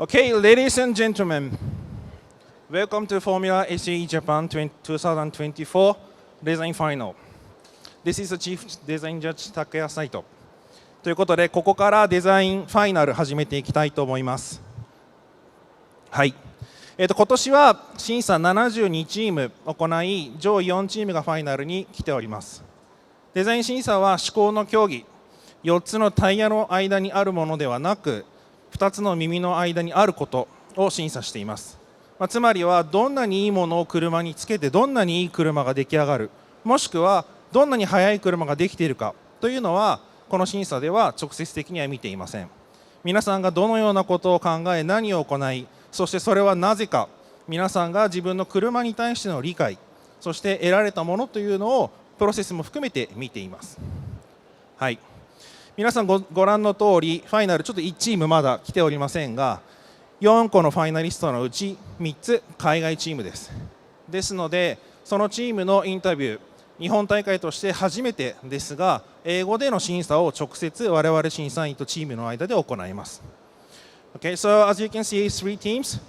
Okay, ladies and gentlemen, welcome to Formula SAE Japan 2024 Design Final. This is the Chief Design Judge Takuya Saito. ということで、ここからデザインファイナル始めていきたいと思います。はい。今年は審査72チーム行い、上位4チームがファイナルに来ております。デザイン審査は思考の競技、4つのタイヤの間にあるものではなく、2つの耳の間にあることを審査しています。つまりは、どんなにいいものを車につけて、どんなにいい車が出来上がる、もしくはどんなに速い車ができているかというのは、この審査では直接的には見ていません。皆さんがどのようなことを考え、何を行い、そしてそれはなぜか、皆さんが自分の車に対しての理解、そして得られたものというのを、プロセスも含めて見ています。はい。皆さん ご覧の通り、ファイナル、ちょっと1チームまだ来ておりませんが、4個のファイナリストのうち3つ海外チームです。ですので、そのチームのインタビュー、日本大会として初めてですが、英語での審査を直接我々審査員とチームの間で行います。Okay, so as you can see, 3 teams.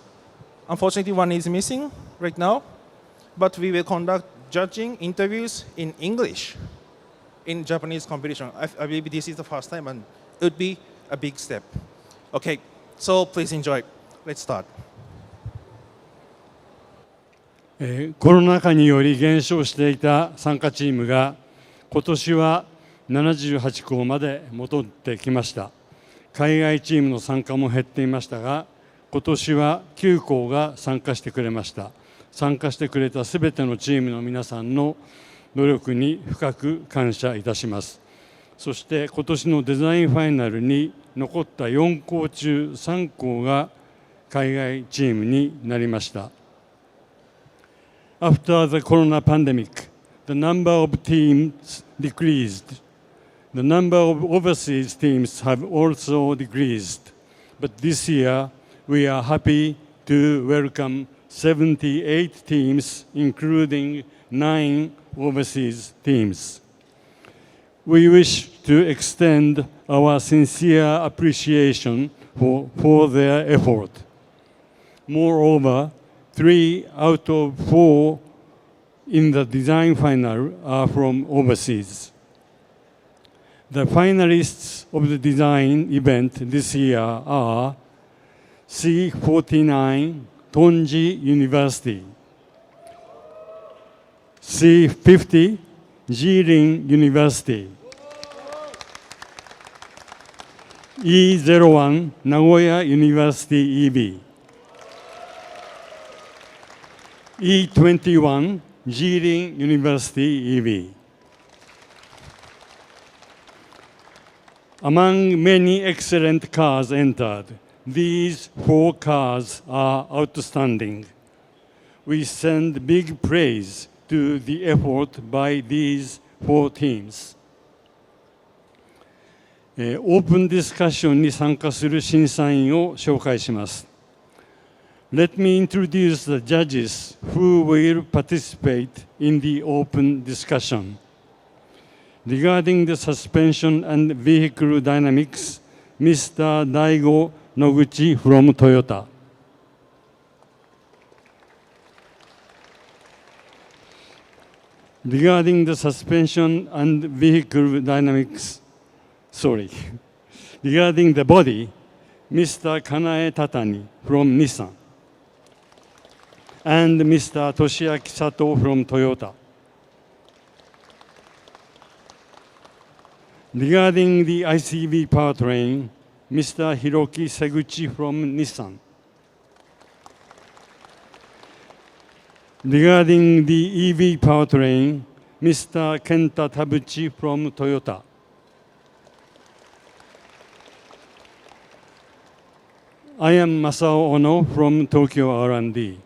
Unfortunately, one is missing right now, but we will conduct judging interviews in English.In Japanese competition. I believe this is the first time and it would be a big step. Okay, so please enjoy. Let's start. コロナ禍により減少していた参加チームが今年は78校まで戻ってきました。海外チームの参加も減っていましたが、今年は9校が参加してくれました。参加してくれたすべてのチームの皆さんの努力に深く感謝いたします。そして今年のデザインファイナルに残った4校中3校が海外チームになりました。After the corona pandemic, the number of teams decreased. The number of overseas teams have also decreased. But this year, we are happy to welcome 78 teams, including 9 overseas teams. We wish to extend our sincere appreciation for their effort. Moreover, 3 out of 4 in the design final are from overseas. The finalists of the design event this year are C49 Tonji University, C50 Jilin University, E01 Nagoya University EB, E21 Jilin University EB. Among many excellent cars entered, these 4 cars are outstanding. We send big praise to the effort by these 4 teams. オープンディスカッションに参加する審査員を紹介します。Let me introduce the judges who will participate in the open discussion. Regarding the suspension and vehicle dynamics, Mr. Daigo Noguchi from Toyota. Regarding the suspension and vehicle dynamics, regarding the body, Mr. Kanae Tatani from Nissan and Mr. Toshiaki Sato from Toyota. Regarding the ICV powertrain, Mr. Hiroki Seguchi from Nissan. Regarding the EV powertrain, Mr. Kenta Tabuchi from Toyota. I am Masao Ono from Tokyo R&D.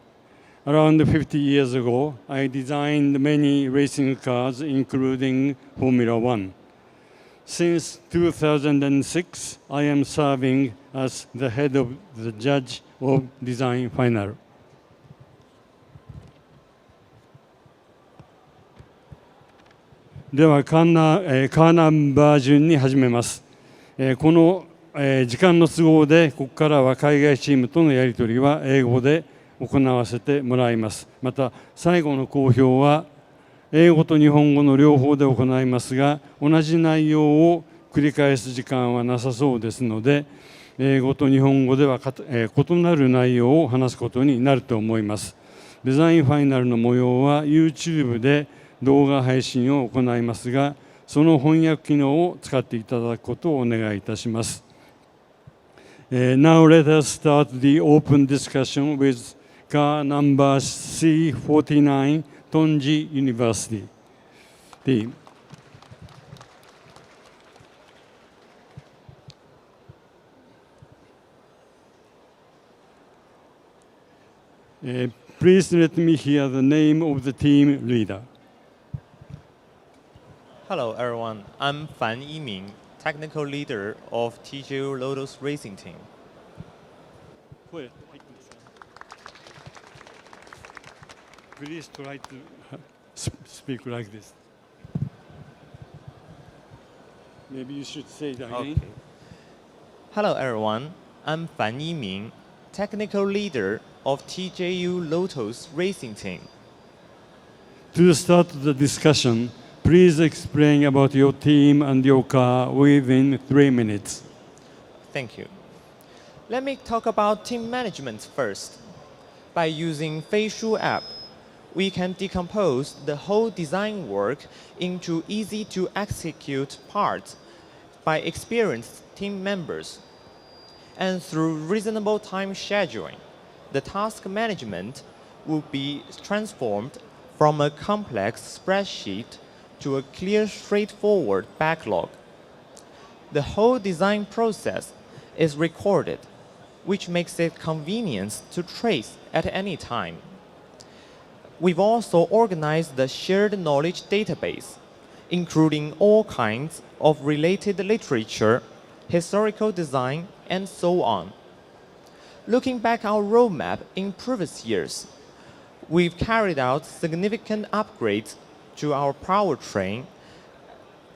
Around 50 years ago, I designed many racing cars, including Formula 1. Since 2006, I am serving as the head of the judge of Design Final. ではカーナンバー順に始めます。この時間の都合でここからは海外チームとのやり取りは英語で行わせてもらいます。また最後の公表は英語と日本語の両方で行いますが、同じ内容を繰り返す時間はなさそうですので、英語と日本語では異なる内容を話すことになると思います。デザインファイナルの模様は YouTube で動画配信を行いますが、その翻訳機能を使っていただくことをお願いいたします。Now let us start the open discussion with car number C49, Tonji University. Team. Please let me hear the name of the team leader. Hello everyone, I'm Fan Yiming, technical leader of TJU Lotus Racing Team. Please try to speak like this. Maybe you should say that again. Okay. Hello everyone, I'm Fan Yiming, technical leader of TJU Lotus Racing Team. To start the discussion, please explain about your team and your car within 3 minutes. Thank you. Let me talk about team management first. By using Feishu app, we can decompose the whole design work into easy to execute parts by experienced team members. And through reasonable time scheduling, the task management will be transformed from a complex spreadsheet to a clear, straightforward backlog. The whole design process is recorded, which makes it convenient to trace at any time. We've also organized the shared knowledge database, including all kinds of related literature, historical design, and so on. Looking back our roadmap in previous years, we've carried out significant upgrades to our powertrain,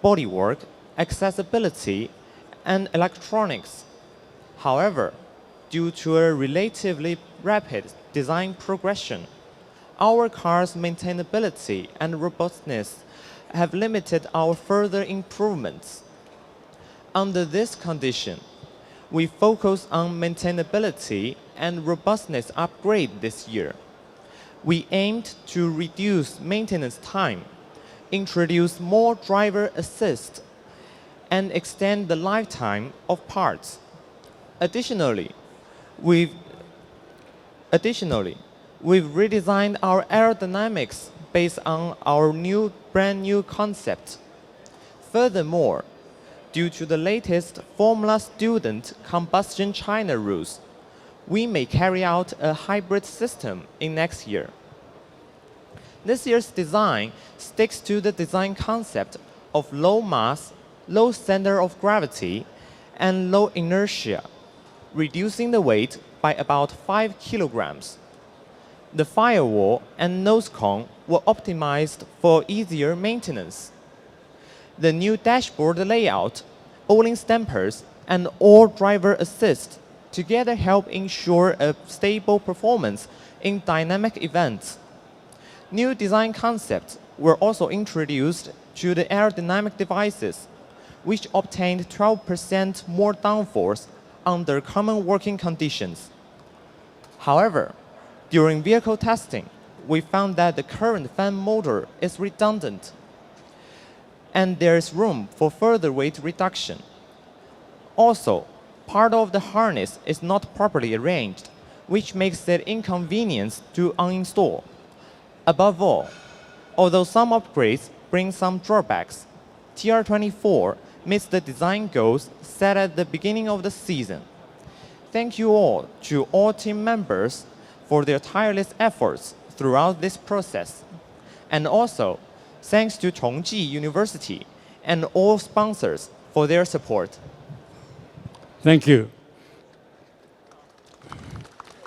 bodywork, accessibility, and electronics. However, due to a relatively rapid design progression, our car's maintainability and robustness have limited our further improvements. Under this condition, we focus on maintainability and robustness upgrade this year. We aimed to reduce maintenance time, introduce more driver assist, and extend the lifetime of parts. Additionally, we've redesigned our aerodynamics based on our brand new concept. Furthermore, due to the latest Formula Student Combustion China rules, we may carry out a hybrid system in next year. This year's design sticks to the design concept of low mass, low center of gravity, and low inertia, reducing the weight by about 5 kilograms. The firewall and nose cone were optimized for easier maintenance. The new dashboard layout, Olin stampers, and all driver assist together help ensure a stable performance in dynamic events. New design concepts were also introduced to the aerodynamic devices, which obtained 12% more downforce under common working conditions. However, during vehicle testing, we found that the current fan motor is redundant, and there is room for further weight reduction. Also, part of the harness is not properly arranged, which makes it inconvenient to uninstall. Above all, although some upgrades bring some drawbacks, TR24 meets the design goals set at the beginning of the season. Thank you all to all team members for their tireless efforts throughout this process. And also, thanks to Chongji University and all sponsors for their support. Thank you.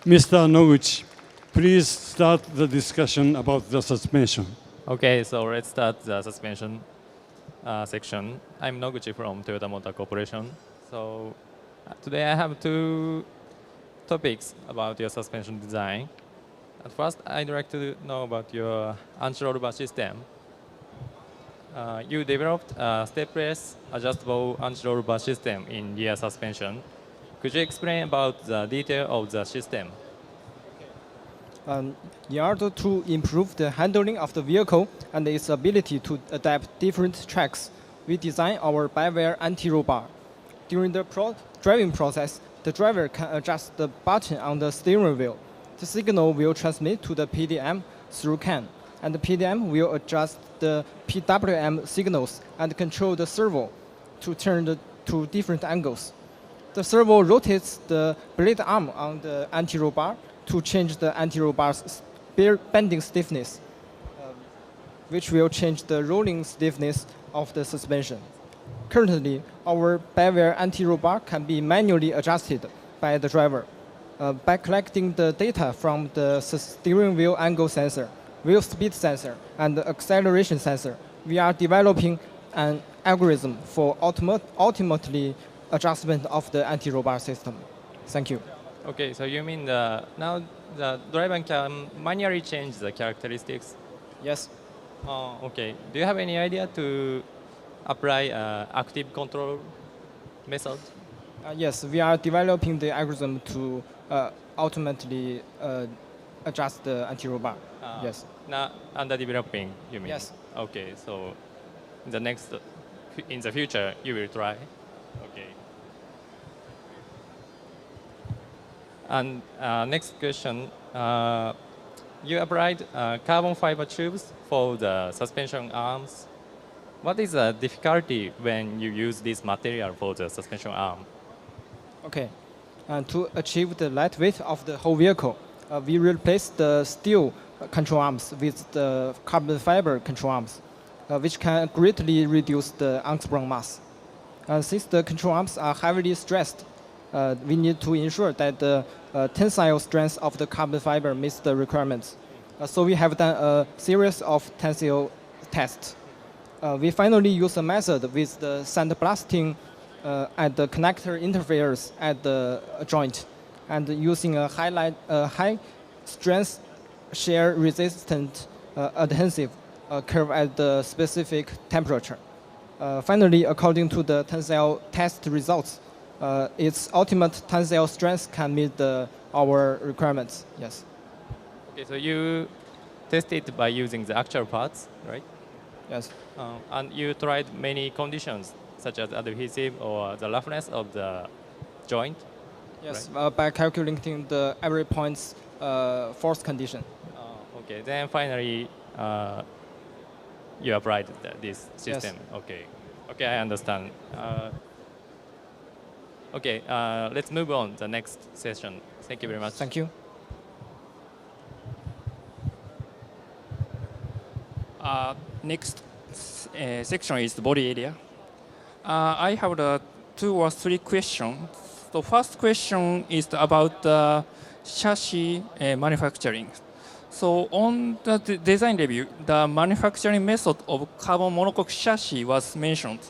Mr. Noguchi, please start the discussion about the suspension. Okay, so let's start the suspension section. I'm Noguchi from Toyota Motor Corporation. So Today I have two topics about your suspension design. At first, I'd like to know about your anti-roll bar system. You developed a stepless adjustable anti-roll bar system in rear suspension. Could you explain about the detail of the system? In order to improve the handling of the vehicle and its ability to adapt different tracks, we designed our by-wire anti-roll bar. During the driving process, the driver can adjust the button on the steering wheel. The signal will transmit to the PDM through CAN, and the PDM will adjust the PWM signals and control the servo to turn to different angles. The servo rotates the blade arm on the anti-roll bar to change the anti-roll bar's bending stiffness, which will change the rolling stiffness of the suspension. Currently, our by-wire anti-roll bar can be manually adjusted by the driver. By collecting the data from the steering wheel angle sensor, wheel speed sensor, and the acceleration sensor, we are developing an algorithm for ultimately adjustment of the anti-roll bar system. Thank you. Okay, so you mean now the driver can manually change the characteristics? Yes. Okay. Do you have any idea to apply active control method? Yes, we are developing the algorithm to ultimately adjust the anti-roll bar. Yes. Now under developing, you mean? Yes. Okay, so in the future you will try. Okay. And next question, you applied carbon fiber tubes for the suspension arms. What is the difficulty when you use this material for the suspension arm? Okay. And to achieve the lightweight of the whole vehicle, we replaced the steel control arms with the carbon fiber control arms, which can greatly reduce the unsprung mass. Since the control arms are heavily stressed, we need to ensure that the tensile strength of the carbon fiber meets the requirements. So we have done a series of tensile tests. We finally use a method with the sandblasting at the connector interface at the joint, and using a high strength shear resistant adhesive curve at the specific temperature. Finally, according to the tensile test results, its ultimate tensile strength can meet our requirements. Yes. Okay, so you tested by using the actual parts, right? Yes. And you tried many conditions, such as adhesive or the roughness of the joint? Yes, Right. by calculating the every point's force condition. Okay, then finally you applied this system. Yes. Okay, okay, I understand. Okay, let's move on to the next session. Thank you very much. Thank you. Next section is the body area. I have two or three questions. The first question is about the chassis manufacturing. So on the design review, the manufacturing method of carbon monocoque chassis was mentioned.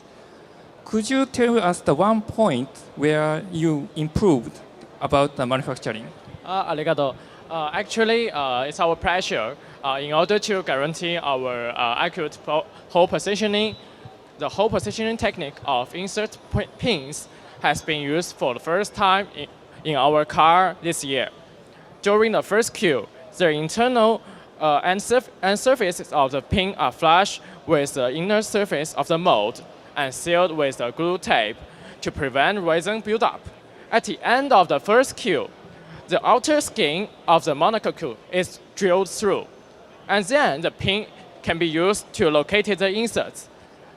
Could you tell us the one point where you improved about the manufacturing? Arigato. Actually, it's our pleasure. In order to guarantee our accurate hole positioning, the hole positioning technique of insert pins has been used for the first time in our car this year. During the first queue, the internal end surfaces of the pin are flush with the inner surface of the mold and sealed with the glue tape to prevent resin buildup. At the end of the first queue, the outer skin of the monocoque is drilled through, and then the pin can be used to locate the inserts.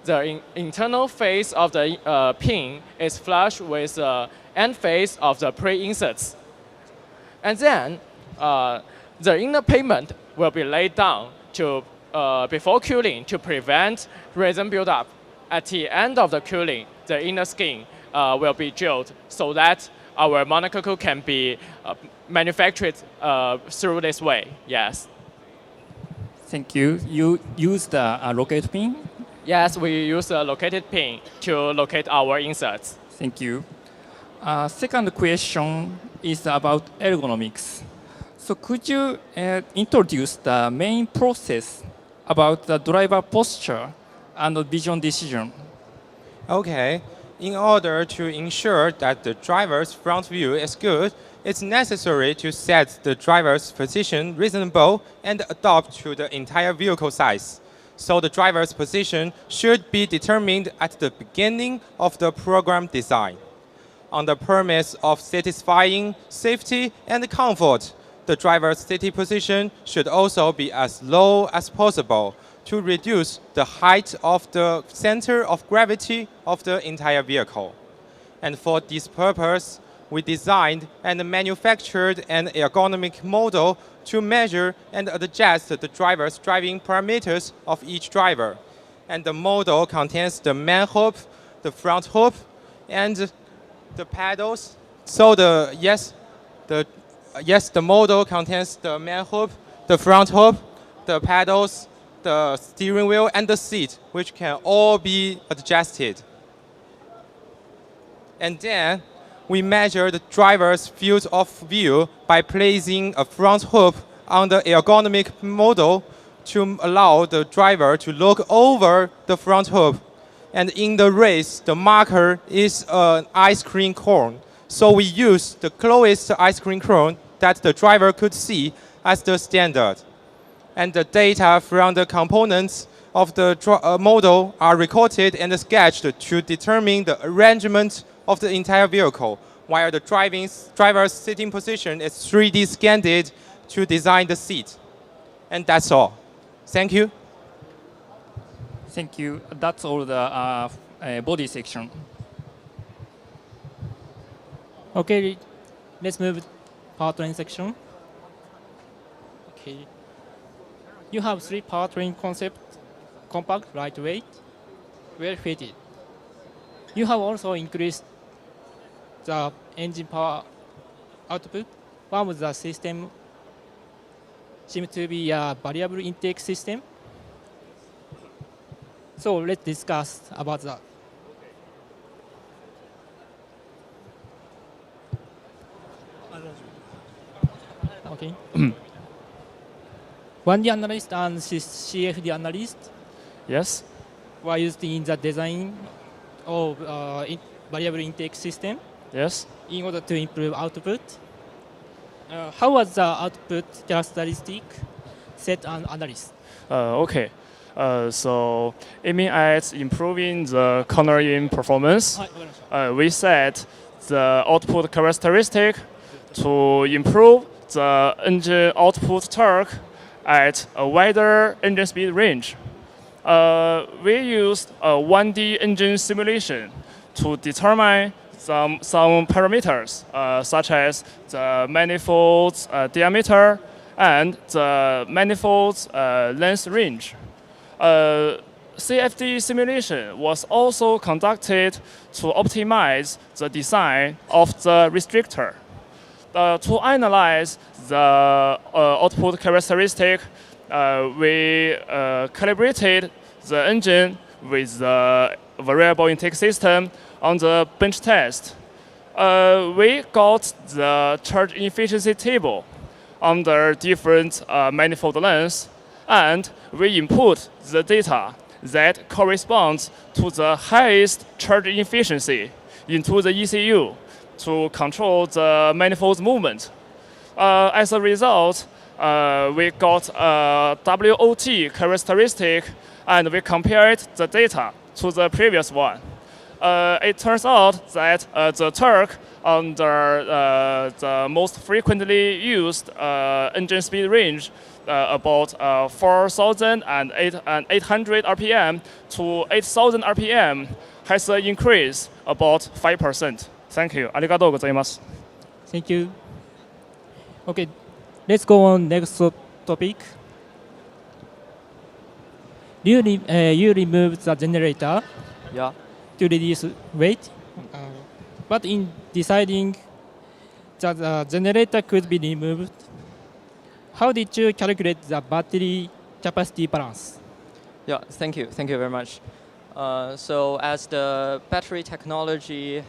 The internal face of the pin is flush with the end face of the pre-inserts. And then the inner pavement will be laid down before cooling to prevent resin buildup. At the end of the cooling, the inner skin will be drilled so that our monocoque can be manufactured through this way. Yes. Thank you. You used the locate pin? Yes, we use a located pin to locate our inserts. Thank you. Second question is about ergonomics. So could you introduce the main process about the driver posture and vision decision? Okay. In order to ensure that the driver's front view is good, it's necessary to set the driver's position reasonable and adapt to the entire vehicle size. So the driver's position should be determined at the beginning of the program design. On the premise of satisfying safety and comfort, the driver's sitting position should also be as low as possible to reduce the height of the center of gravity of the entire vehicle. And for this purpose, we designed and manufactured an ergonomic model to measure and adjust the driver's driving parameters of each driver. And the model contains the main hoop, the front hoop, and the pedals. So the model contains the main hoop, the front hoop, the pedals, the steering wheel, and the seat, which can all be adjusted. And then we measure the driver's field of view by placing a front hoop on the ergonomic model to allow the driver to look over the front hoop. And in the race, the marker is an ice cream cone. So we use the closest ice cream cone that the driver could see as the standard. And the data from the components of the model are recorded and sketched to determine the arrangement of the entire vehicle, while the driver's sitting position is 3D scanned to design the seat. And that's all. Thank you. Thank you. That's all the body section. Okay, let's move powertrain section. Okay. You have three powertrain concepts: compact, lightweight, well-fitted. You have also increased the engine power output. One of the system seems to be a variable intake system. So let's discuss about that. Okay. 1D analyst and CFD analyst Yes. were used in the design of variable intake system Yes. in order to improve output. How was the output characteristic set on analyst? Okay. So aiming at improving the cornering performance, we set the output characteristic to improve the engine output torque at a wider engine speed range. We used a 1D engine simulation to determine some parameters, such as the manifold's diameter and the manifold's length range. CFD simulation was also conducted to optimize the design of the restrictor. To analyze the output characteristic, we calibrated the engine with the variable intake system on the bench test. We got the charge efficiency table under different manifold lengths, and we input the data that corresponds to the highest charge efficiency into the ECU to control the manifold's movement. As a result, we got a WOT characteristic, and we compared the data to the previous one. It turns out that the torque under the most frequently used engine speed range, about 4,800 RPM to 8,000 RPM, has an increase about 5%. Thank you. ありがとうございます。Thank you. Okay, let's go on next topic. You remove the generator Yeah. to reduce weight, but in deciding that the generator could be removed, how did you calculate the battery capacity balance? Yeah, thank you. Thank you very much. So as the battery technology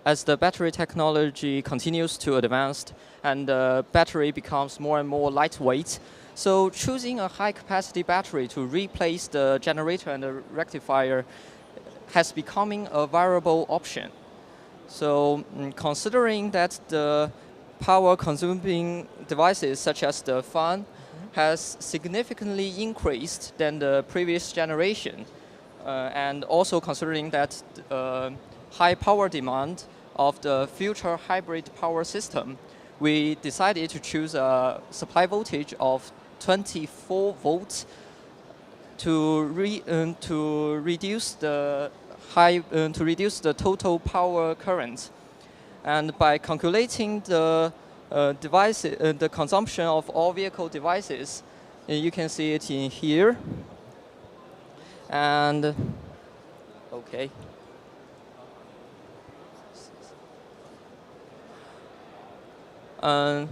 as the battery technology continues to advance and the battery becomes more and more lightweight, so choosing a high-capacity battery to replace the generator and the rectifier has becoming a viable option. So considering that the power-consuming devices such as the fan has significantly increased than the previous generation, and also considering that high power demand of the future hybrid power system, we decided to choose a supply voltage of 24 volts to reduce the total power current. And by calculating the the consumption of all vehicle devices, you can see it in here. And okay. And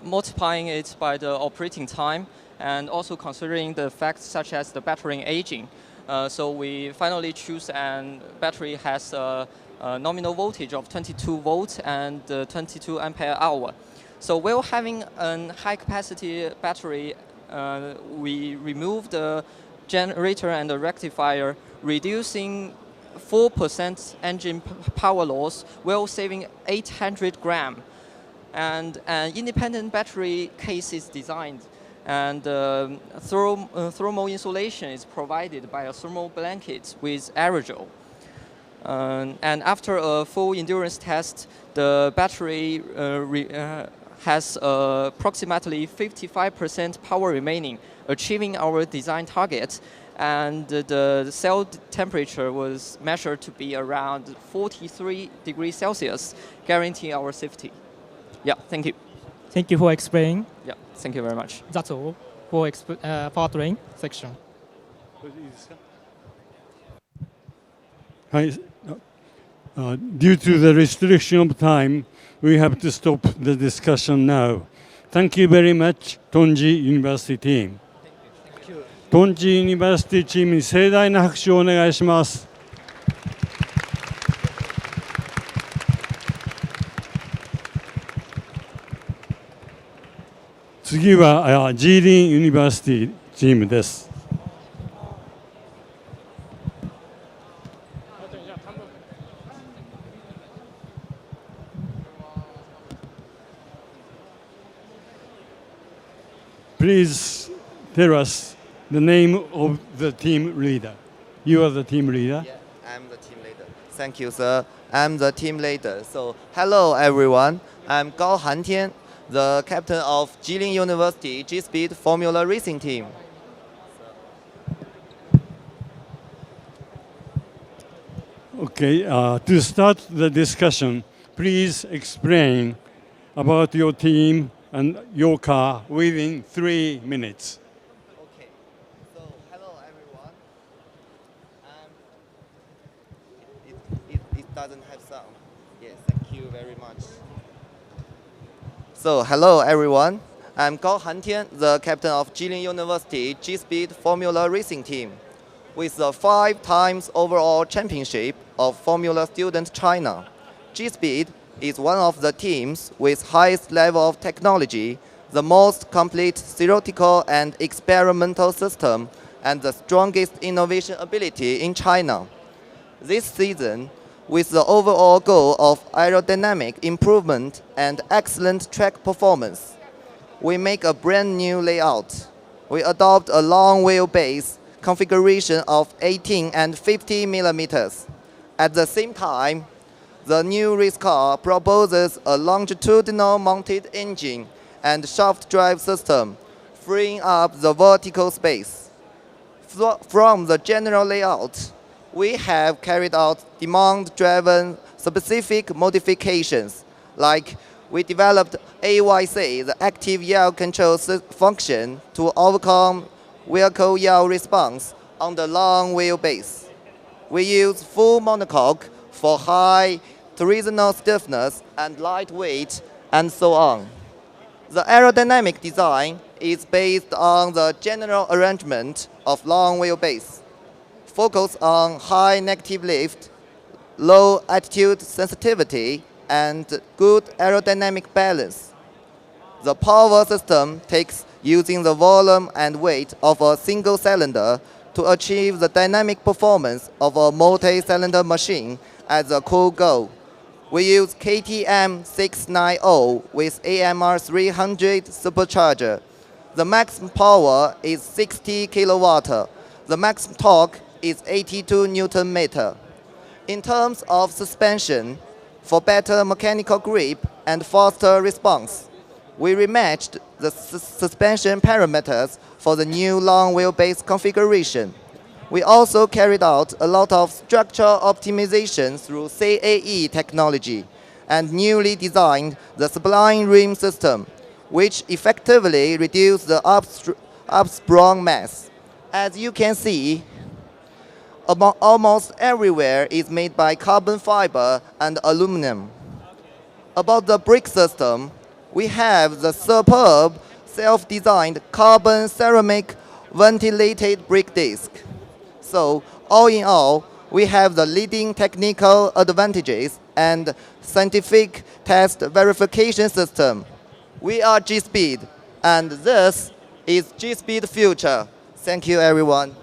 multiplying it by the operating time, and also considering the facts such as the battery aging. So we finally choose a battery has a nominal voltage of 22 volts and 22 ampere hour. So while having a high capacity battery, we remove the generator and the rectifier, reducing 4% engine power loss while saving 800 grams. And an independent battery case is designed, and thermal insulation is provided by a thermal blanket with aerogel. And after a full endurance test, the battery has approximately 55% power remaining, achieving our design target. And the cell temperature was measured to be around 43 degrees Celsius, guaranteeing our safety. Yeah, thank you. Thank you for explaining. Yeah, thank you very much. That's all for powertrain section. Due to the restriction of time, we have to stop the discussion now. Thank you very much, Tonji University team. Tonji University チームに盛大な拍手をお願いします。次はジーリンユニバーシティチームです。Please tell us the name of the team leader. You are the team leader. Yeah, I'm the team leader. Thank you, sir. I'm the team leader. So, hello everyone. I'm Gao Hantian, the captain of Jilin University G-Speed Formula Racing Team. Okay, to start the discussion, please explain about your team and your car within 3 minutes. Okay, so hello everyone. It doesn't have sound. Yes, thank you very much. So hello everyone. I'm Gao Hantian, the captain of Jilin University G-Speed Formula Racing Team. With the 5 times overall championship of Formula Student China, G-Speed is one of the teams with highest level of technology, the most complete theoretical and experimental system, and the strongest innovation ability in China. This season, with the overall goal of aerodynamic improvement and excellent track performance, we make a brand new layout. We adopt a long wheelbase configuration of 18 and 50 millimeters. At the same time, the new race car proposes a longitudinal mounted engine and shaft drive system, freeing up the vertical space. From the general layout, we have carried out demand-driven specific modifications, like we developed AYC, the active yaw control function, to overcome vehicle yaw response on the long wheelbase. We use full monocoque for high torsional stiffness and lightweight, and so on. The aerodynamic design is based on the general arrangement of long wheelbase, focus on high negative lift, low attitude sensitivity, and good aerodynamic balance. The power system takes using the volume and weight of a single cylinder to achieve the dynamic performance of a multi-cylinder machine as a core goal. We use KTM 690 with AMR 300 supercharger. The maximum power is 60 kilowatt. The maximum torque is 82 Newton meter. In terms of suspension, for better mechanical grip and faster response, we rematched the suspension parameters for the new long wheelbase configuration. We also carried out a lot of structural optimization through SAE technology and newly designed the Sublime Rim system, which effectively reduced the upsprung mass. As you can see, almost everywhere is made by carbon fiber and aluminum. About the brake system, we have the superb self-designed carbon ceramic ventilated brake disc. So all in all, we have the leading technical advantages and scientific test verification system. We are G-Speed, and this is G-Speed Future. Thank you, everyone.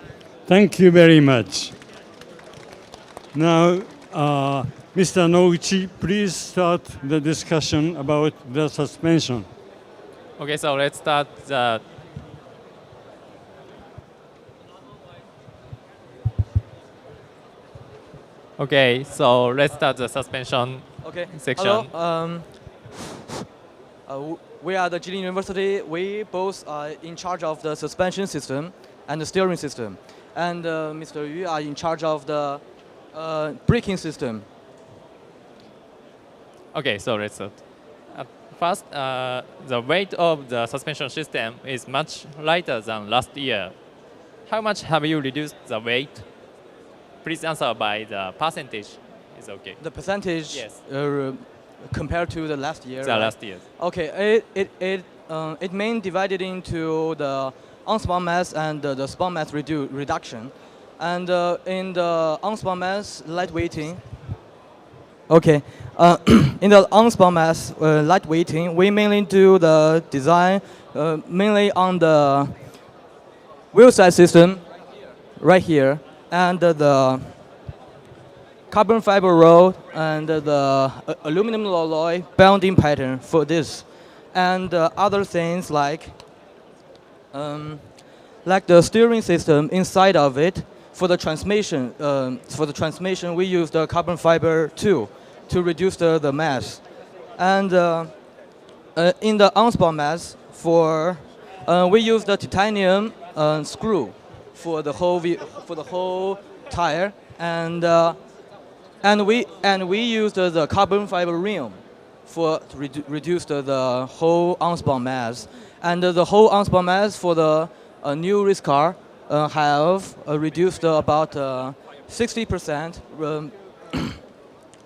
Thank you very much. Now, Mr. Nouchi, please start the discussion about the suspension. Okay, so let's start the Okay, so let's start the suspension section. Hello. We are the Jilin University. We both are in charge of the suspension system and the steering system. And Mr. Yu are in charge of the braking system. Okay, so let's start. First, the weight of the suspension system is much lighter than last year. How much have you reduced the weight? Please answer by the percentage. It's okay. The percentage, yes, compared to the last year. The last year. Okay, it mainly divided into the unspun mass and the spun mass reduction, and in the unspun mass lightweighting. Okay, in the unspun mass lightweighting, we mainly do the design mainly on the wheel size system, right here, and the carbon fiber rod and the aluminum alloy bonding pattern for this, and other things like the steering system inside of it. For the transmission, we use the carbon fiber too to reduce the mass, and in the unspun mass, we use the titanium screw for the whole tire, and we use the carbon fiber rim to reduce the whole unspun mass, and the whole unspun mass for the new race car have reduced about 60%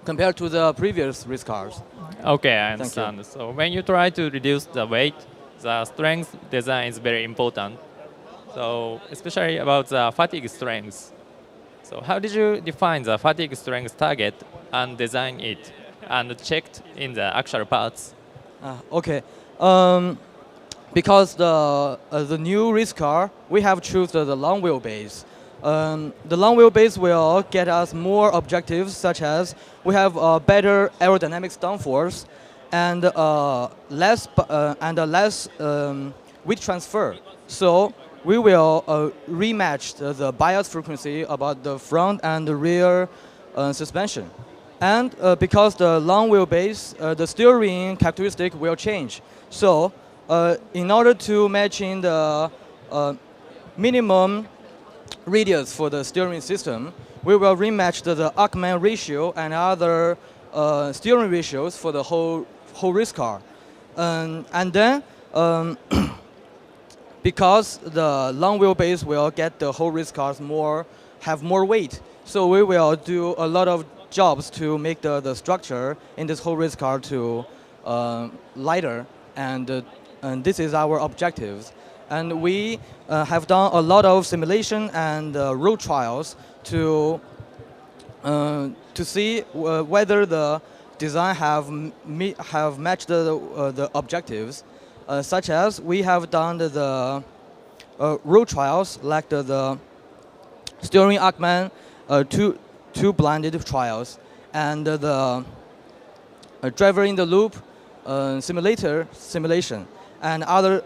compared to the previous race cars. Okay, I understand. So when you try to reduce the weight, the strength design is very important. So especially about the fatigue strength. So how did you define the fatigue strength target and design it and checked in the actual parts? Okay. Because the new race car, we have chosen the long wheelbase. The long wheelbase will get us more objectives, such as we have better aerodynamics downforce and less weight transfer. So we will rematch the bias frequency about the front and the rear suspension. And because the long wheelbase, the steering characteristic will change. So in order to match in the minimum radius for the steering system, we will rematch the Achman ratio and other steering ratios for the whole race car. And then, because the long wheelbase will get the whole race cars have more weight, so we will do a lot of jobs to make the structure in this whole race car to lighter, and this is our objectives. And we have done a lot of simulation and road trials to to see whether the design have matched the objectives, such as we have done the road trials like the steering Arcman two blinded trials and the driver in the loop simulation and other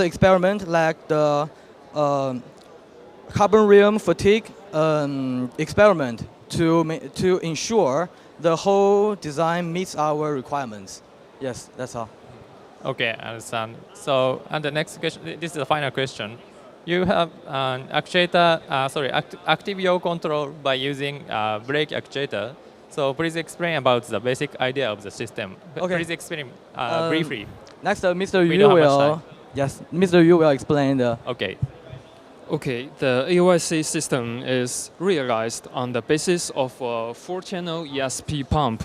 experiment like the carbon rim fatigue experiment to ensure the whole design meets our requirements. Yes, that's all. Okay, I understand. So, and the next question, this is the final question. You have an actuator, active yaw control by using brake actuator. So please explain about the basic idea of the system. Okay. Please explain briefly. Next, Mr. We Yu don't have much will. time. Yes, Mr. Yu will explain the. Okay. Okay, the AOIC system is realized on the basis of a 4-channel ESP pump.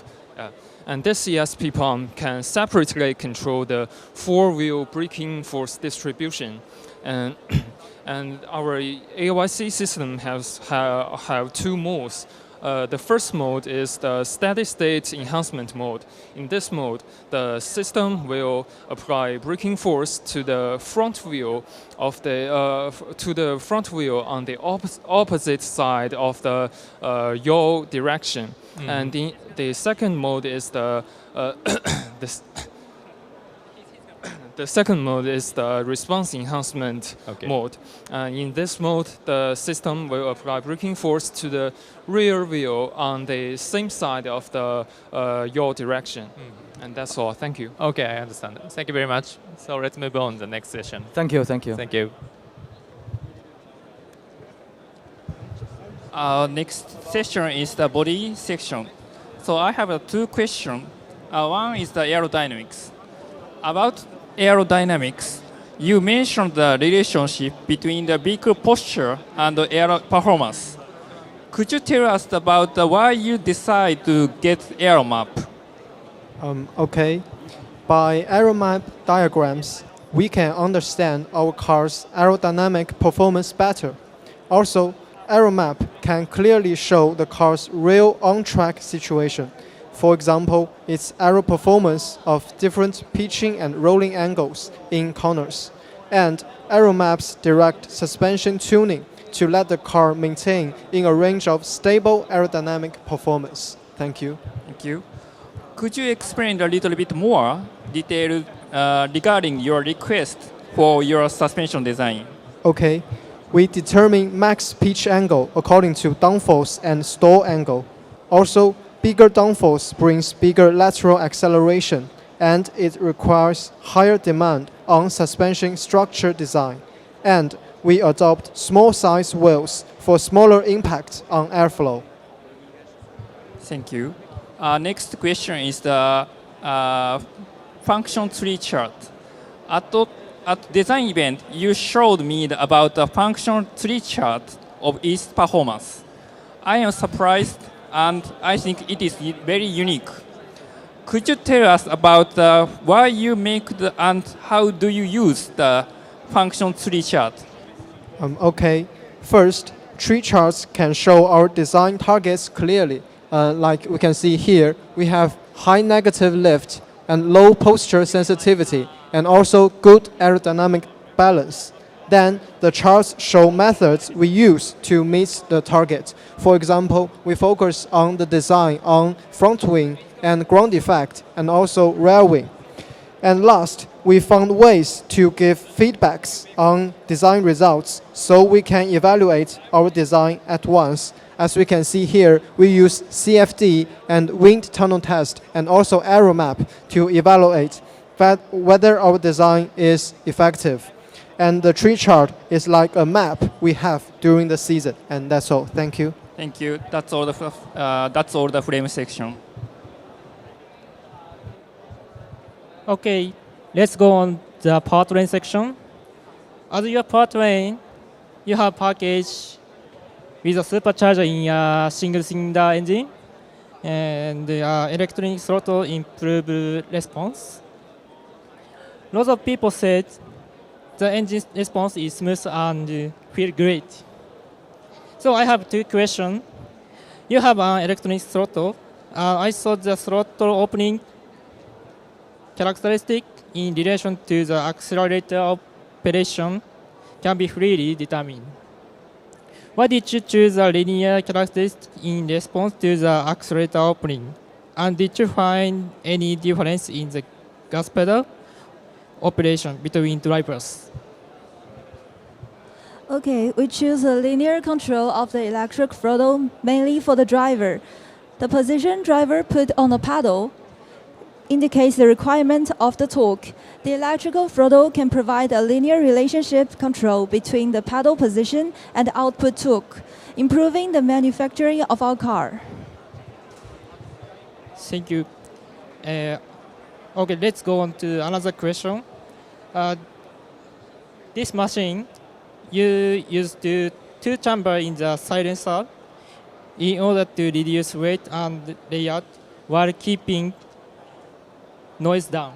And this ESP pump can separately control the four-wheel braking force distribution. And, and our AOIC system have two modes. The first mode is the steady state enhancement mode. In this mode, the system will apply braking force to the front wheel of the on the opposite side of the yaw direction. Mm-hmm. And the second mode is the second mode is the response enhancement mode. In this mode, the system will apply braking force to the rear wheel on the same side of the yaw direction. And that's all. Thank you. Okay, I understand. Thank you very much. So let's move on to the next session. Thank you. Thank you. Thank you. Next session is the body section. So I have two questions. One is the aerodynamics. About aerodynamics, you mentioned the relationship between the vehicle posture and the aero performance. Could you tell us about why you decide to get AeroMap? Okay. By AeroMap diagrams, we can understand our car's aerodynamic performance better. Also, AeroMap can clearly show the car's real on-track situation. For example, its aero performance of different pitching and rolling angles in corners, and AeroMap's direct suspension tuning to let the car maintain in a range of stable aerodynamic performance. Thank you. Thank you. Could you explain a little bit more detail regarding your request for your suspension design? Okay. We determine max pitch angle according to downforce and stall angle. Also, bigger downforce brings bigger lateral acceleration, and it requires higher demand on suspension structure design. And we adopt small size wheels for smaller impact on airflow. Thank you. Next question is the function tree chart. At design event, you showed me about the function tree chart of its performance. I am surprised, and I think it is very unique. Could you tell us about why you make and how do you use the function tree chart? Okay. First, tree charts can show our design targets clearly. Like we can see here, we have high negative lift and low posture sensitivity, and also good aerodynamic balance. Then the charts show methods we use to meet the target. For example, we focus on the design on front wing and ground effect, and also rear wing. And last, we found ways to give feedbacks on design results so we can evaluate our design at once. As we can see here, we use CFD and wind tunnel test and also AeroMap to evaluate whether our design is effective. And the tree chart is like a map we have during the season. And that's all. Thank you. Thank you. That's all the frame section. Okay, let's go on the powertrain section. As your powertrain, you have package with a supercharger in a single-cylinder engine, and electronic throttle improve response. Lots of people said the engine response is smooth and feel great. So I have two questions. You have an electronic throttle. I saw the throttle opening characteristic in relation to the accelerator operation can be freely determined. Why did you choose a linear characteristic in response to the accelerator opening? And did you find any difference in the gas pedal operation between drivers? Okay, we choose a linear control of the electric throttle mainly for the driver. The position driver put on the pedal indicates the requirement of the torque. The electrical throttle can provide a linear relationship control between the pedal position and output torque, improving the manufacturing of our car. Thank you. Okay, let's go on to another question. This machine, you used two chambers in the silencer in order to reduce weight and layout while keeping noise down.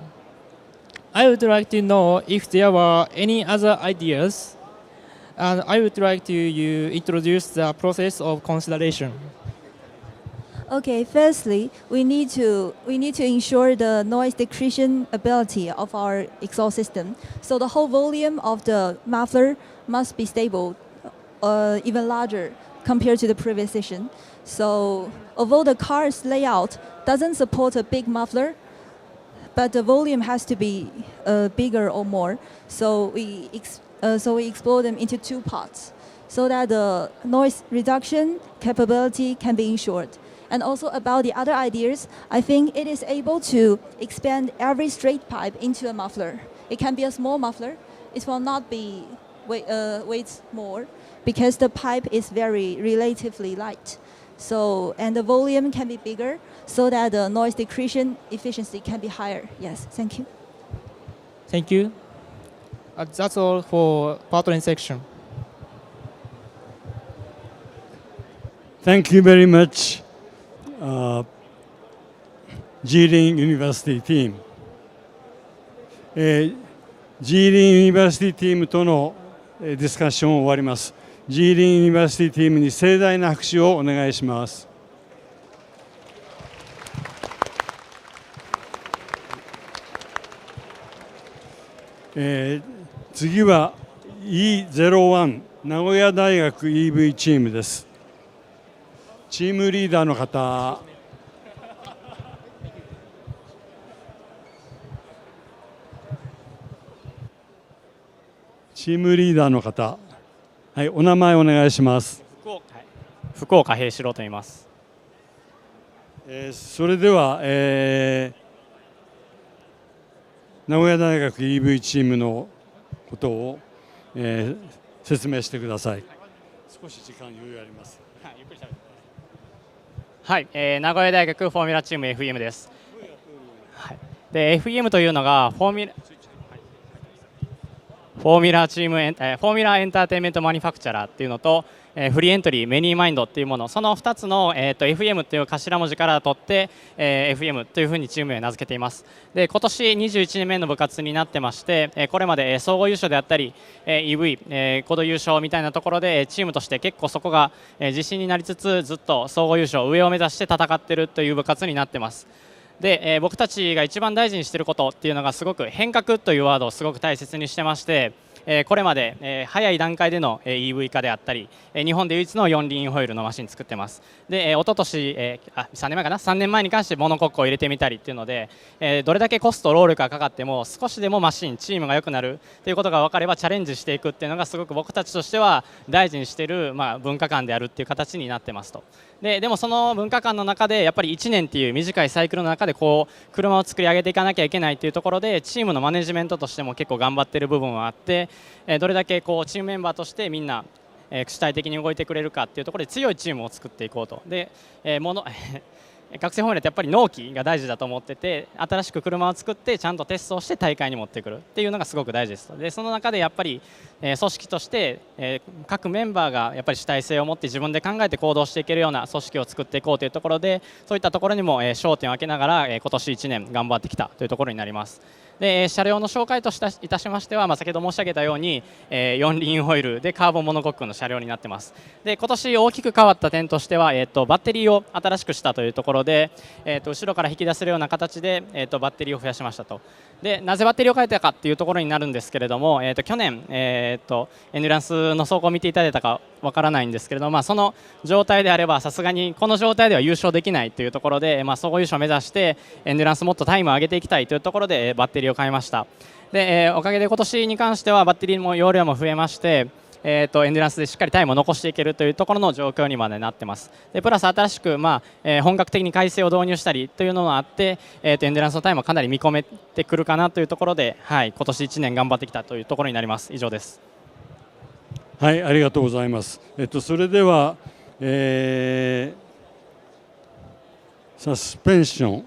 I would like to know if there were any other ideas, and I would like to introduce the process of consideration. Okay, firstly, we need to ensure the noise decreasing ability of our exhaust system. So the whole volume of the muffler must be stable, even larger compared to the previous session. So although the car's layout doesn't support a big muffler, but the volume has to be bigger or more. So we explore them into two parts so that the noise reduction capability can be ensured. And also about the other ideas, I think it is able to expand every straight pipe into a muffler. It can be a small muffler. It will not be weight more because the pipe is very relatively light. So, and the volume can be bigger so that the noise decreasing efficiency can be higher. Yes, thank you. Thank you. That's all for powertrain section. Thank you very much, Jilin University team. Jilin University team とのディスカッションを終わります。Jilin Universityチームに盛大な拍手をお願いします。次は E01 名古屋大学 EV チームです。チームリーダーの方。チームリーダーの方。はい、お名前お願いします。福岡平四郎と言います。それでは、名古屋大学 EV チームのことを、説明してください。少し時間余裕あります。はい、名古屋大学フォーミュラチーム FM です。はい、で FM というのがフォーミュラチームフォーミュラエンターテインメントマニファクチャラーっていうのと、フリーエントリーメニーマインドっていうもの、その2つの、FM という頭文字から取って、FM というふうにチーム名を名付けています。で今年21年目の部活になってまして、これまで総合優勝であったり EV、コード優勝みたいなところでチームとして結構そこが自信になりつつ、ずっと総合優勝上を目指して戦っているという部活になってます。で、僕たちが一番大事にしていることっていうのがすごく変革というワードをすごく大切にしてまして、これまで、早い段階での EV 化であったり、日本で唯一の4輪ホイールのマシン作ってます。で、一昨年、3年前かな、3年前に関してモノコックを入れてみたりっていうので、どれだけコスト労力がかかっても少しでもマシンチームが良くなるということが分かればチャレンジしていくっていうのがすごく僕たちとしては大事にしている、文化観であるっていう形になってますと。でもその文化観の中でやっぱり1年っていう短いサイクルの中でこう車を作り上げていかなきゃいけないというところで、チームのマネジメントとしても結構頑張っている部分はあって、どれだけこうチームメンバーとしてみんな主体的に動いてくれるかっていうところで強いチームを作っていこうと。で、学生フォーミュラってやっぱり納期が大事だと思ってて、新しく車を作ってちゃんとテストをして大会に持ってくるっていうのがすごく大事です。でその中でやっぱり組織として各メンバーがやっぱり主体性を持って自分で考えて行動していけるような組織を作っていこうというところで、そういったところにも焦点を当てながら今年1年頑張ってきたというところになります。で車両の紹介といたしましては、先ほど申し上げたように、4輪ホイールでカーボンモノコックの車両になっています。で今年大きく変わった点としては、バッテリーを新しくしたというところで、後ろから引き出せるような形で、バッテリーを増やしましたと。でなぜバッテリーを変えたかというところになるんですけれども、去年、エンデュランスの走行を見ていただいたかわからないんですけれども、その状態であればさすがにこの状態では優勝できないというところで、総合優勝を目指してエンデュランスもっとタイムを上げていきたいというところで、バッテリーを変えました。で、おかげで今年に関してはバッテリーも容量も増えまして、エンデュランスでしっかりタイムを残していけるというところの状況にまでなってます。でプラス新しく、本格的に改正を導入したりというのもあって、エンデュランスのタイムをかなり見込めてくるかなというところで、今年1年頑張ってきたというところになります。以上です。はい、ありがとうございます。それでは、サスペンション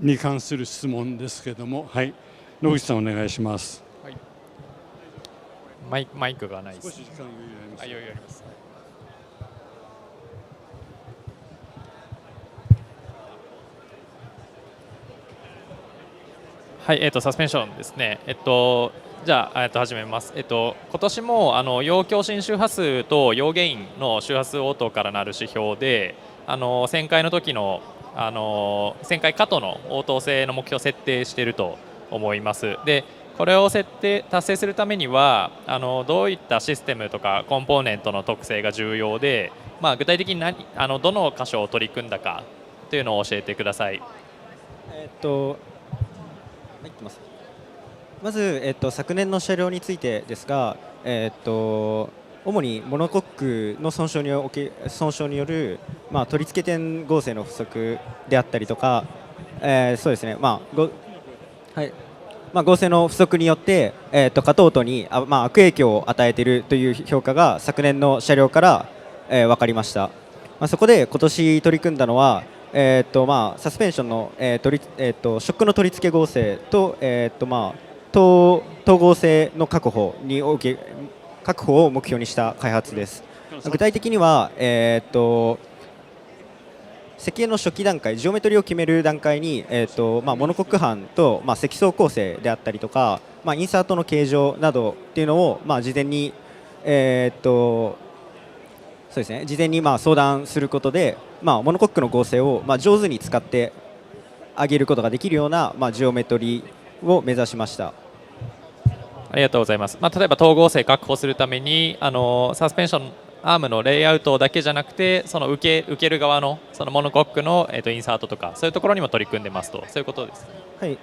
に関する質問ですけれども、はい、野口さんお願いします。はい、マイクがないです。少し時間余裕あります。余裕あります。はい、サスペンションですね。じゃあ、始めます。今年も陽強振周波数と陽ゲインの周波数応答からなる指標で、旋回の時の旋回過渡の応答性の目標を設定していると思います。で、これを達成するためにはどういったシステムとかコンポーネントの特性が重要で、具体的にどの箇所を取り組んだかというのを教えてください。まず、昨年の車両についてですが、主にモノコックの損傷による、取り付け点合成の不足であったりとか、そうですね、合成の不足によって、過渡音に悪影響を与えているという評価が昨年の車両から、分かりました。そこで今年取り組んだのは、サスペンションの、ショックの取り付け合成と、統合性の確保を目標にした開発です。具体的には、設計の初期段階、ジオメトリを決める段階に、モノコック板と、積層構成であったりとか、インサートの形状などっていうのを、事前に、そうですね、事前に相談することで、モノコックの合成を、上手に使ってあげることができるような、ジオメトリを目指しました。ありがとうございます。例えば統合性確保するためにサスペンションアームのレイアウトだけじゃなくて、その受ける側のそのモノコックの、インサートとかそういうところにも取り組んでますと、そういうことです。はい。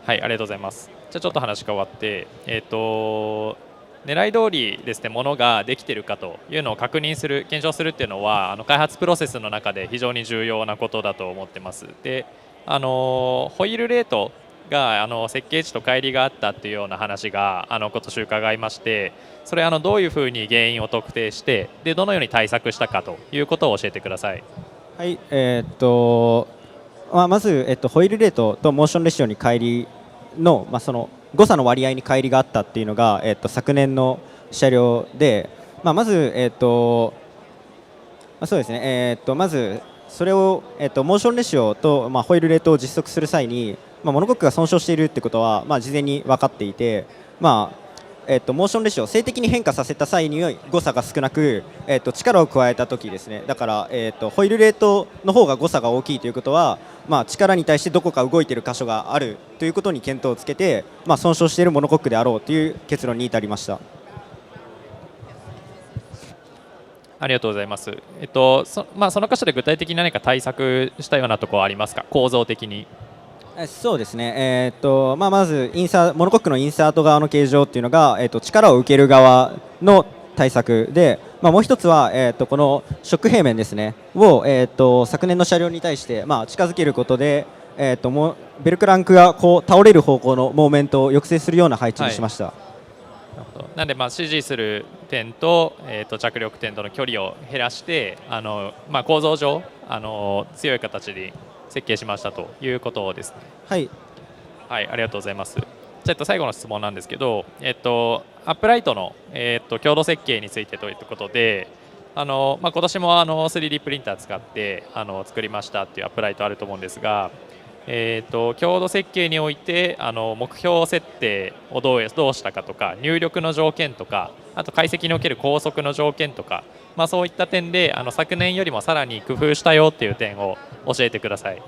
はい、ありがとうございます。じゃあちょっと話変わって、狙い通りですね、ものができているかというのを確認する、検証するっていうのは開発プロセスの中で非常に重要なことだと思ってます。で、ホイールレートが設計値と乖離があったっていうような話が今年伺いまして、それどういうふうに原因を特定して、でどのように対策したかということを教えてください。はい、まず、ホイールレートとモーションレシオに乖離の、その誤差の割合に乖離があったっていうのが、昨年の車両で、まず、そうですね、まずそれを、モーションレシオと、ホイールレートを実測する際に、モノコックが損傷しているってことは、事前に分かっていて、モーションレシオ静的に変化させた際に誤差が少なく、力を加えた時ですね、だから、ホイールレートの方が誤差が大きいということは、力に対してどこか動いている箇所があるということに見当をつけて、損傷しているモノコックであろうという結論に至りました。ありがとうございます。その箇所で具体的に何か対策したようなところはありますか、構造的に。そうですね、まずモノコックのインサート側の形状っていうのが、力を受ける側の対策で、もう一つは、このショック平面ですねを、昨年の車両に対して、近づけることで、ベルクランクがこう倒れる方向のモーメントを抑制するような配置にしました。なるほど。なんで支持する点と、着力点との距離を減らして、構造上強い形で設計しましたということですね。はい、はい、ありがとうございます。じゃあ最後の質問なんですけど、アップライトの、強度設計についてということで、今年も3D プリンター使って作りましたっていうアップライトあると思うんですが、強度設計において目標設定をどうしたかとか、入力の条件とか、あと解析における高速の条件とか、そういった点で昨年よりもさらに工夫したよっていう点を教えてください。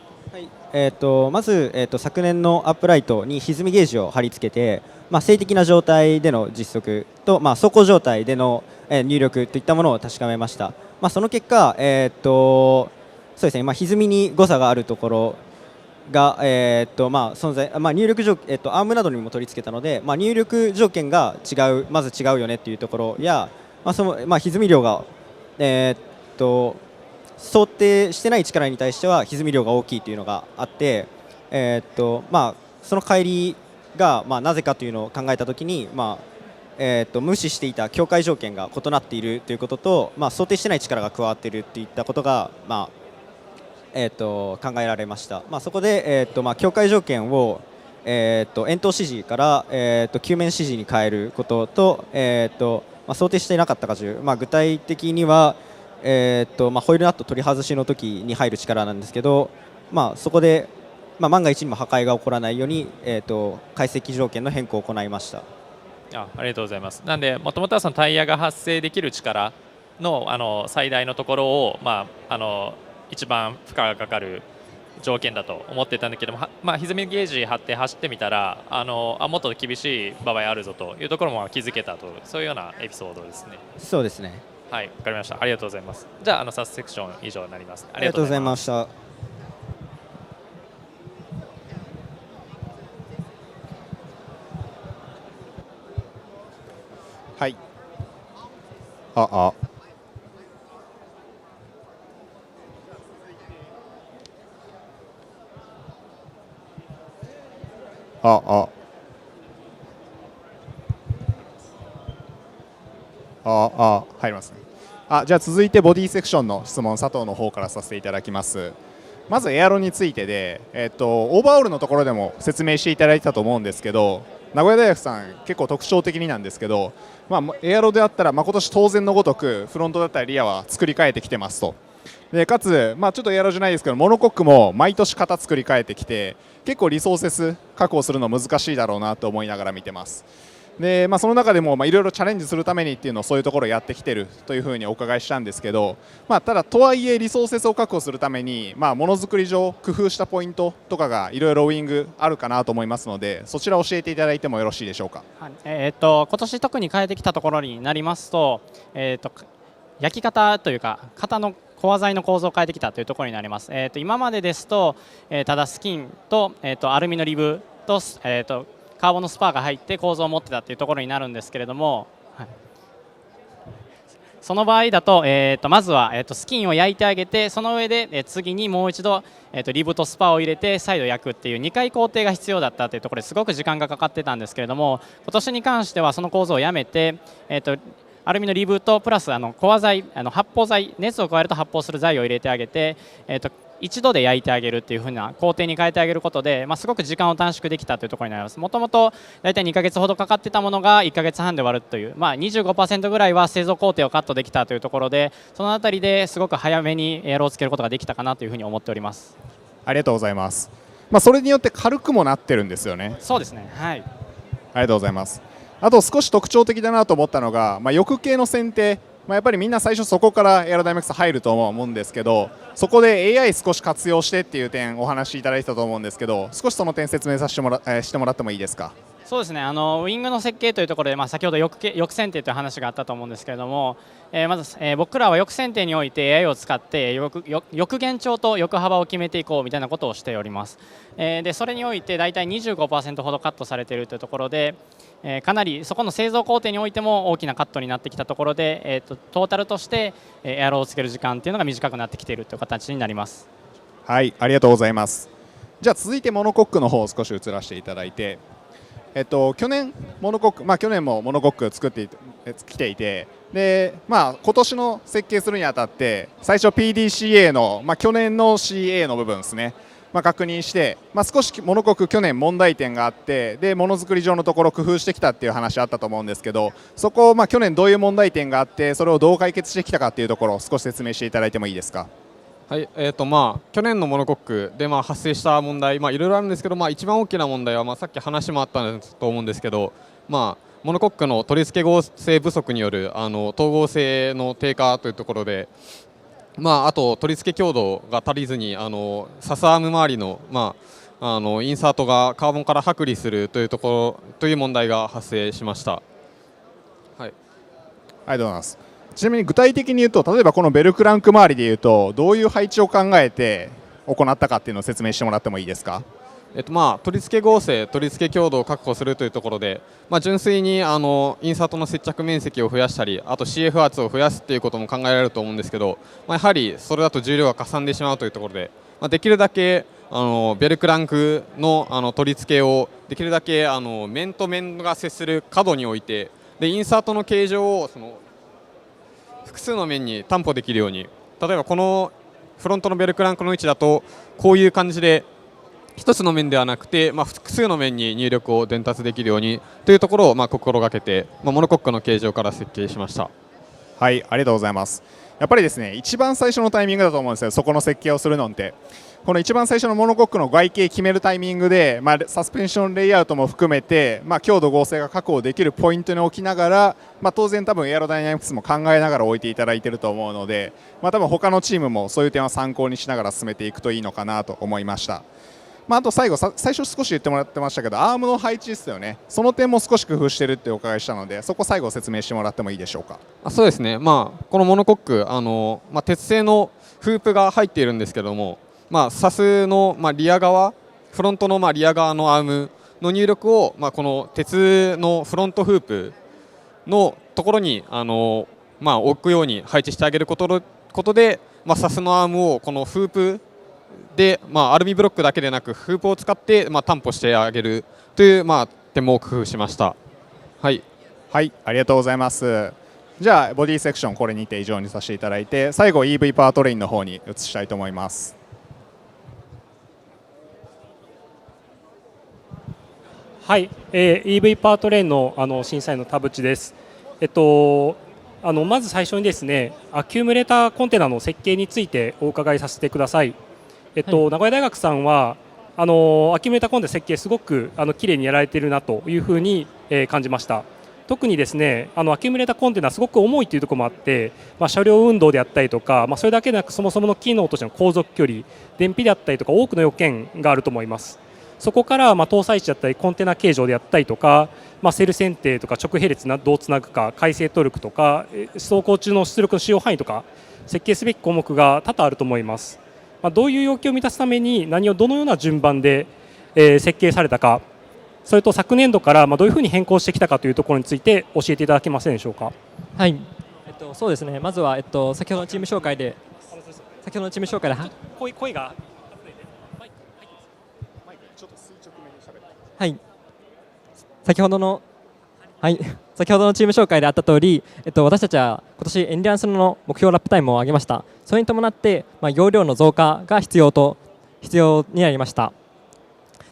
まず、昨年のアップライトに歪みゲージを貼り付けて、静的な状態での実測と、走行状態での入力といったものを確かめました。その結果、そうですね、歪みに誤差があるところが、存在、入力アームなどにも取り付けたので、入力条件がまず違うよねっていうところや、その歪み量が、想定してない力に対しては歪み量が大きいというのがあって、その乖離が、なぜかというのを考えたときに、無視していた境界条件が異なっているということと、想定してない力が加わっているといったことが、考えられました。そこで、境界条件を、円筒指示から、球面指示に変えることと、想定していなかった荷重、具体的には、ホイールナット取り外しの時に入る力なんですけど、そこで、万が一にも破壊が起こらないように、解析条件の変更を行いました。ありがとうございます。なんで、もともとはそのタイヤが発生できる力の最大のところを、一番負荷がかかる条件だと思ってたんだけども、歪みゲージ張って走ってみたらもっと厳しい場合あるぞというところも気づけたと、そういうようなエピソードですね。そうですね。はい、わかりました。ありがとうございます。じゃあサスセクション以上になります。ありがとうございました。はい。入りますね。じゃあ続いてボディセクションの質問、佐藤の方からさせていただきます。まずエアロについてで、オーバーオールのところでも説明していただいたと思うんですけど、名古屋大学さん結構特徴的になんですけど、エアロであったら今年当然のごとくフロントだったりリアは作り変えてきてますと。でかつ、ちょっとエアロじゃないですけどモノコックも毎年型作り変えてきて、結構リソーセス確保するの難しいだろうなと思いながら見てます。でその中でもいろいろチャレンジするためにっていうのをそういうところをやってきてるというふうにお伺いしたんですけど、ただとはいえリソーセスを確保するためにものづくり上工夫したポイントとかがいろいろウイングあるかなと思いますので、そちらを教えていただいてもよろしいでしょうか。今年特に変えてきたところになりますと、焼き方というか型のコア材の構造を変えてきたというところになります。今までですと、ただスキンと、アルミのリブと、カーボンのスパーが入って構造を持ってたというところになるんですけれども、その場合だと、まずは、スキンを焼いてあげて、その上で、次にもう一度、リブとスパを入れて再度焼くっていう2回工程が必要だったというところですごく時間がかかってたんですけれども、今年に関してはその構造をやめて、アルミのリブとプラスコア材、発泡材、熱を加えると発泡する材を入れてあげて、一度で焼いてあげるっていう風な工程に変えてあげることで、すごく時間を短縮できたというところになります。もともと大体2ヶ月ほどかかってたものが1ヶ月半で終わるという、25% ぐらいは製造工程をカットできたというところで、そのあたりですごく早めにエアロをつけることができたかなというふうに思っております。ありがとうございます。それによって軽くもなってるんですよね。そうですね。はい。ありがとうございます。あと少し特徴的だなと思ったのが、翼系の選定、やっぱりみんな最初そこからエアロダイナミクス入ると思うんですけど、そこで AI 少し活用してっていう点お話しいただいたと思うんですけど、少しその点説明してもらってもいいですか。そうですね、ウイングの設計というところで、先ほど翼選定という話があったと思うんですけれども、まず、僕らは翼選定において AI を使って翼限長と翼幅を決めていこうみたいなことをしております。でそれにおいて大体 25% ほどカットされているというところで、かなりそこの製造工程においても大きなカットになってきたところで、トータルとしてエアロをつける時間というのが短くなってきているという形になります。はい、ありがとうございます。じゃあ続いてモノコックの方を少し移らせていただいて、去年モノコック、去年もモノコック作ってきていて、で今年の設計するにあたって最初 PDCA の、去年の CA の部分ですね、確認して、少しモノコック去年問題点があって、でものづくり上のところ工夫してきたっていう話あったと思うんですけど、そこを去年どういう問題点があってそれをどう解決してきたかっていうところを少し説明していただいてもいいですか。はい、去年のモノコックで発生した問題、いろいろあるんですけど、一番大きな問題は、さっき話もあったと思うんですけど、モノコックの取り付け合成不足による統合性の低下というところで、あと取り付け強度が足りずにサスアーム周りの、インサートがカーボンから剥離するという問題が発生しました。はい、ありがとうございます。ちなみに具体的に言うと、例えばこのベルクランク周りでいうとどういう配置を考えて行ったかっていうのを説明してもらってもいいですか。取り付け合成、取り付け強度を確保するというところで、純粋にインサートの接着面積を増やしたり、あと CF 圧を増やすということも考えられると思うんですけど、やはりそれだと重量がかさんでしまうというところで、できるだけベルクランクの取り付けをできるだけ面と面が接する角に置いて、でインサートの形状を複数の面に担保できるように、例えばこのフロントのベルクランクの位置だとこういう感じで一つの面ではなくて、複数の面に入力を伝達できるようにというところを心がけて、モノコックの形状から設計しました。はい、ありがとうございます。やっぱりですね、一番最初のタイミングだと思うんですよ、そこの設計をするのって。この一番最初のモノコックの外形決めるタイミングで、サスペンションレイアウトも含めて、強度合成が確保できるポイントに置きながら、当然多分エアロダイナミクスも考えながら置いていただいていると思うので、多分他のチームもそういう点は参考にしながら進めていくといいのかなと思いました。あと最初少し言ってもらってましたけど、アームの配置ですよね。その点も少し工夫してるってお伺いしたので、そこ最後説明してもらってもいいでしょうか。そうですね、このモノコック鉄製のフープが入っているんですけども、サスのリア側、フロントのリア側のアームの入力をこの鉄のフロントフープのところに置くように配置してあげることで、サスのアームをこのフープで、アルミブロックだけでなくフープを使って担保してあげるという点も工夫しました。はい、はい、ありがとうございます。じゃあボディセクションこれにて以上にさせていただいて、最後 EV パワートレインの方に移したいと思います。はい、EV パワートレインの審査員の田淵です。まず最初にですね、アキュムレーターコンテナの設計についてお伺いさせてください。名古屋大学さんはアキュムレーターコンテナ設計すごく綺麗にやられているなというふうに感じました。特にですね、アキュムレーターコンテナすごく重いというところもあって、車両運動であったりとか、それだけでなくそもそもの機能としての航続距離、燃費であったりとか多くの要件があると思います。そこから搭載地だったりコンテナ形状であったりとか、セル選定とか直並列どうつなぐか、回生トルクとか走行中の出力の使用範囲とか設計すべき項目が多々あると思います。どういう要求を満たすために何をどのような順番で設計されたか、それと昨年度からどういうふうに変更してきたかというところについて教えていただけませんでしょうか。はい、そうですね、まずは、先ほどのチーム紹介で声がはい、先ほどのチーム紹介であった通り、私たちは今年エンデュランスの目標ラップタイムを上げました。それに伴って、容量の増加が必要になりました。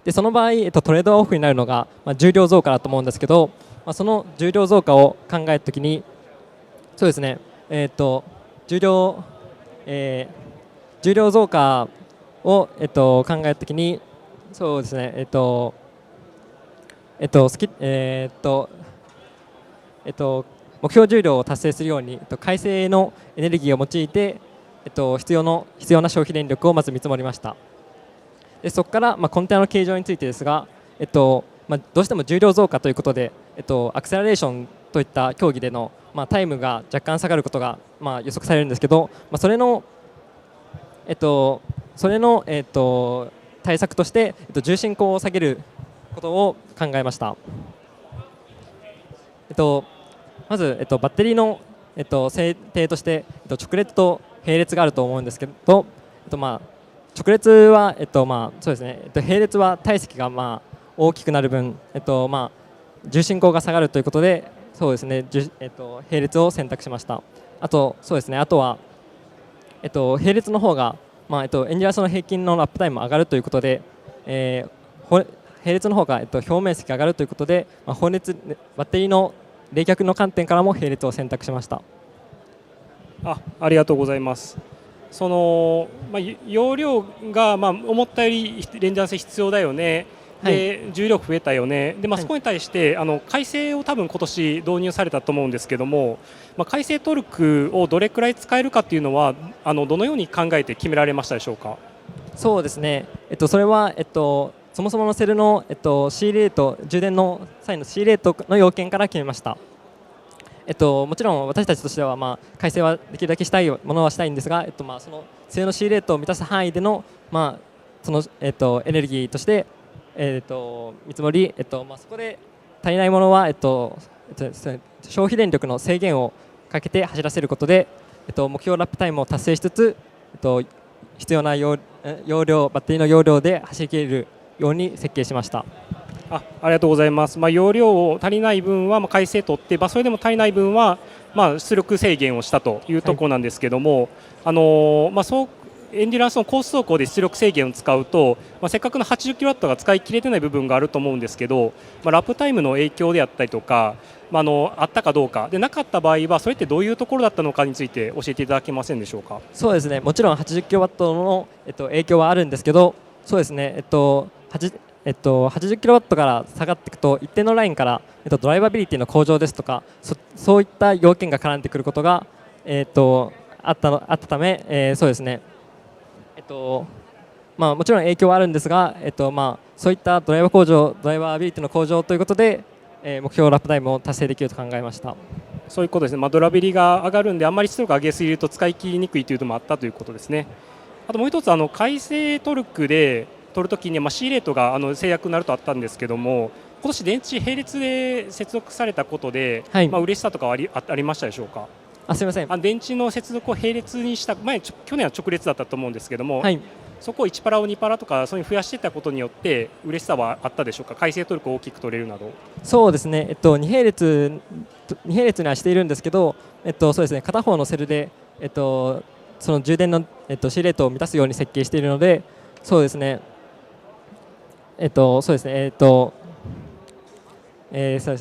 でその場合、トレードオフになるのが、重量増加だと思うんですけど、その重量増加を考えるときに、そうですね、重量増加を、考えるときに、そうですね、目標重量を達成するように改正のエネルギーを用いて、必要な消費電力をまず見積もりました。でそこから、コンテナの形状についてですが、どうしても重量増加ということで、アクセラレーションといった競技での、タイムが若干下がることが、予測されるんですけど、それの対策として、重心高を下げることを考えました。まず、バッテリーの、設定として、直列と並列があると思うんですけど、直列は、そうですね、並列は体積が大きくなる分、重心高が下がるということで、そうですね、並列を選択しました。あと、そうですね、あとは、並列の方が、エンジュランスの平均のラップタイム上がるということで、並列の方が、表面積上がるということで、バッテリーの冷却の観点からも並列を選択しました。ありがとうございます。その、容量が思ったより連弾性必要だよね、で重量増えたよね、でそこに対して改正を多分今年導入されたと思うんですけども、改正トルクをどれくらい使えるかっていうのはどのように考えて決められましたでしょうか。そうですね、それは、そもそものセルの、C レート、充電の際の C レートの要件から決めました。もちろん私たちとしては、改正はできるだけしたいものはしたいんですが、そのセルの C レートを満たす範囲での、その、エネルギーとして、見積もり、そこで足りないものは、消費電力の制限をかけて走らせることで、目標ラップタイムを達成しつつ、必要な容量、バッテリーの容量で走り切れるように設計しました。ありがとうございます。容量を足りない分は改正取って、それでも足りない分は出力制限をしたというところなんですけども、そうエンデュランスのコース走行で出力制限を使うと、せっかくの80キロワットが使い切れてない部分があると思うんですけど、ラップタイムの影響であったりとか、あったかどうかでなかった場合はそれってどういうところだったのかについて教えていただけませんでしょうか。そうですね、もちろん80キロワットの、影響はあるんですけど、そうですね、80キロワットから下がっていくと一定のラインから、ドライバビリティの向上ですとか、そういった要件が絡んでくることが、あったため、そうですね、もちろん影響はあるんですが、そういったドライバービリティの向上ということで、目標ラップタイムを達成できると考えました。そういうことですね、ドラビリが上がるんで、あんまり出力上げすぎると使い切りにくいというのもあったということですね。あともう一つ、改正トルクで取るときに、C レートが制約になるとあったんですけども、今年電池並列で接続されたことで、嬉しさとかはありましたでしょうか。すみません、電池の接続を並列にした去年は直列だったと思うんですけども、そこを1パラを2パラとかそういう増やしていったことによって嬉しさはあったでしょうか。改正トルクを大きく取れるなど。そうですね、2並列にはしているんですけど、そうですね、片方のセルで、その充電の、C レートを満たすように設計しているので、そうですね、そうです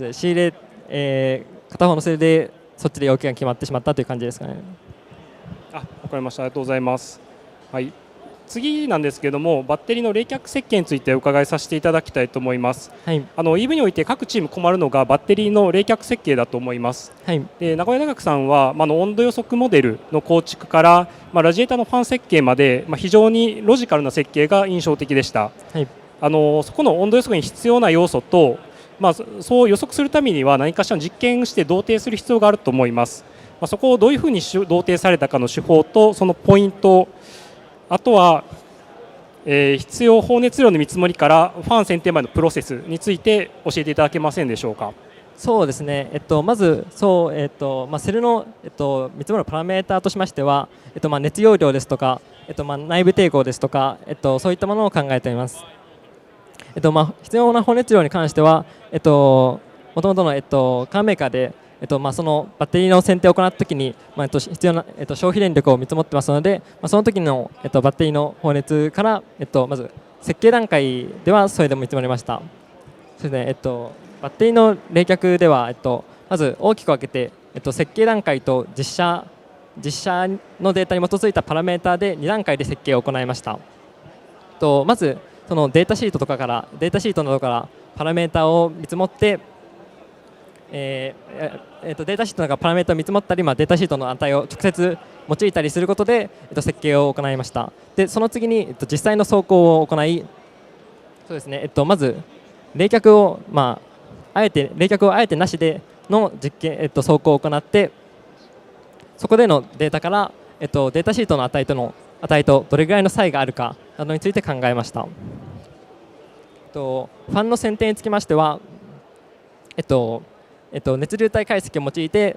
ね、C レ片方のセルでそっちで要件が決まってしまったという感じですかね。わかりました。ありがとうございます。はい。次なんですけれども、バッテリーの冷却設計についてお伺いさせていただきたいと思います。EV において各チーム困るのがバッテリーの冷却設計だと思います。で名古屋大学さんは、温度予測モデルの構築から、ラジエーターのファン設計まで、非常にロジカルな設計が印象的でした。そこの温度予測に必要な要素と、そう予測するためには何かしらの実験して同定する必要があると思います。そこをどういうふうに同定されたかの手法とそのポイント、あとは、必要放熱量の見積もりからファン選定までのプロセスについて教えていただけませんでしょうか。そうですね、まずそう、セルの、見積もるパラメーターとしましては、熱容量ですとか、内部抵抗ですとか、そういったものを考えています。必要な放熱量に関しては、もともとの、カーメーカーで、そのバッテリーの選定を行ったときに、必要な、消費電力を見積もってますので、その時の、バッテリーの放熱から、まず設計段階ではそれでも見積もりました。そうですね、バッテリーの冷却では、まず大きく分けて、設計段階と実写のデータに基づいたパラメーターで2段階で設計を行いました。まずそのデータシートなどからパラメーターを見積もって、データシートの中パラメータを見積もったり、データシートの値を直接用いたりすることで、設計を行いました。でその次に、実際の走行を行い、そうですね、まず冷却をあえてなしでの実験、走行を行って、そこでのデータから、データシートの値とどれぐらいの差異があるかなどについて考えました。ファンの選定につきましては、熱流体解析を用いて、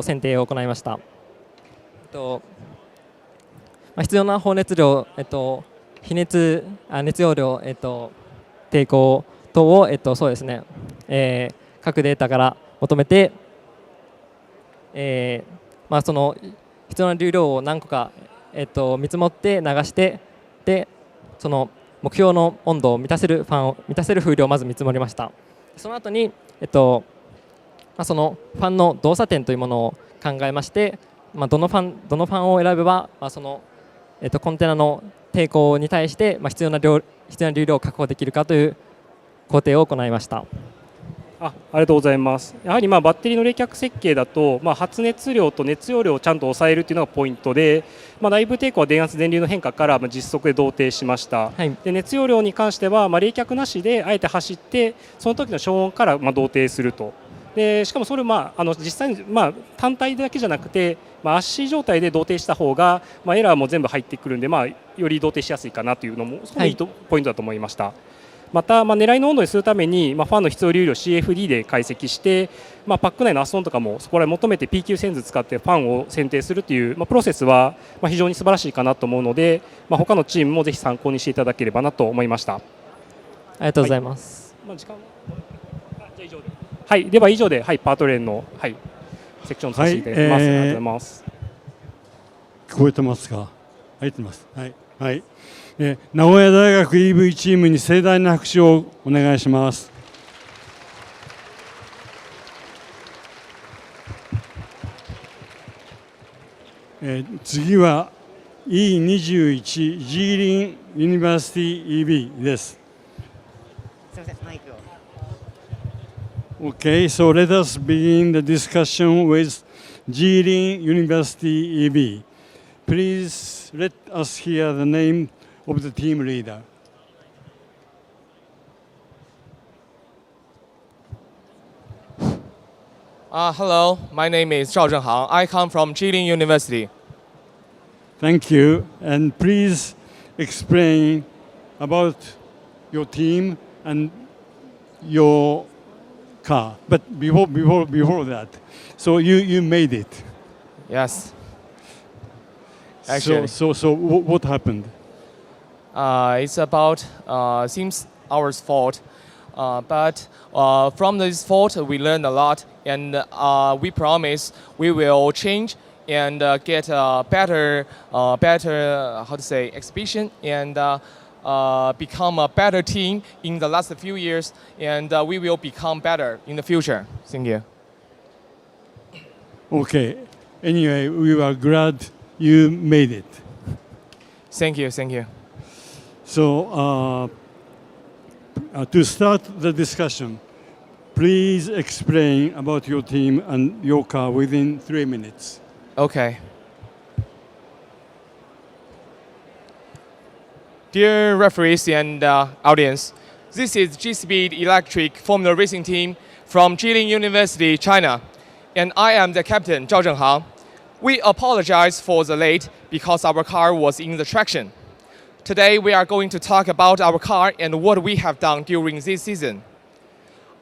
選定を行いました。必要な放熱量、熱容量、抵抗等を、そうですね、各データから求めて、その必要な流量を何個か、見積もって流して、でその目標の温度を満たせる風量をまず見積もりました。その後に、そのファンの動作点というものを考えまして、どのファンを選べば、そのコンテナの抵抗に対して、必要な流量を確保できるかという工程を行いました。ありがとうございます。やはりバッテリーの冷却設計だと、発熱量と熱容量をちゃんと抑えるというのがポイントで、内部抵抗は電圧電流の変化から実測で同定しました、で熱容量に関しては、冷却なしであえて走ってその時の消音から同定すると。でしかもそれを実際に単体だけじゃなくて、圧死状態で同定した方が、エラーも全部入ってくるんで、より同定しやすいかなというのもそこもいいポイントだと思いました。また、狙いの温度にするために、ファンの必要流量 CFD で解析して、パック内のアストンとかもそこら求めて PQ センズ使ってファンを選定するという、プロセスは非常に素晴らしいかなと思うので、他のチームもぜひ参考にしていただければなと思いました。ありがとうございます。時間じゃ以上で、では以上で、パートレーンの、セクションさせていただきます。ありがとうございます。聞こえてますか？入ってます。名古屋大学 EV チームに盛大な拍手をお願いします。次は E21 ジーリンユニバーシティ EV です。すみません、マイクを。Okay, so let us begin the discussion with Jilin University EV. Please let us hear the name of the team leader. Hello, my name is Zhao Zhenghang. I come from Jilin University. Thank you, and please explain about your team and your car. But before that, so you made it. Yes. Actually. So what happened? It's about seems our fault, but from this fault we learned a lot, and we promise we will change and get a better how to say exhibition and become a better team in the last few years, and we will become better in the future. Thank you. Okay. Anyway, we are glad you made it. Thank you. Thank you. So to start the discussion, please explain about your team and your car within 3 minutes. Okay. Dear referees and audience, this is G-Speed Electric Formula Racing Team from Jilin University, China, and I am the captain, Zhao Zhenghang. We apologize for the late because our car was in the traction. Today we are going to talk about our car and what we have done during this season.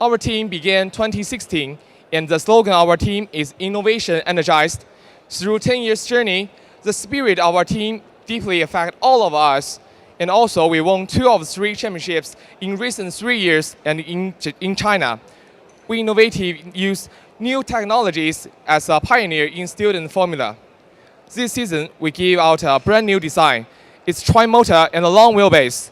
Our team began 2016, and the slogan of our team is Innovation Energized. Through 10 years journey, the spirit of our team deeply affects all of us. And also, we won 2 of 3 championships in recent 3 years and in China. We innovative use new technologies as a pioneer in student formula. This season, we give out a brand new design. It's tri-motor and a long wheelbase.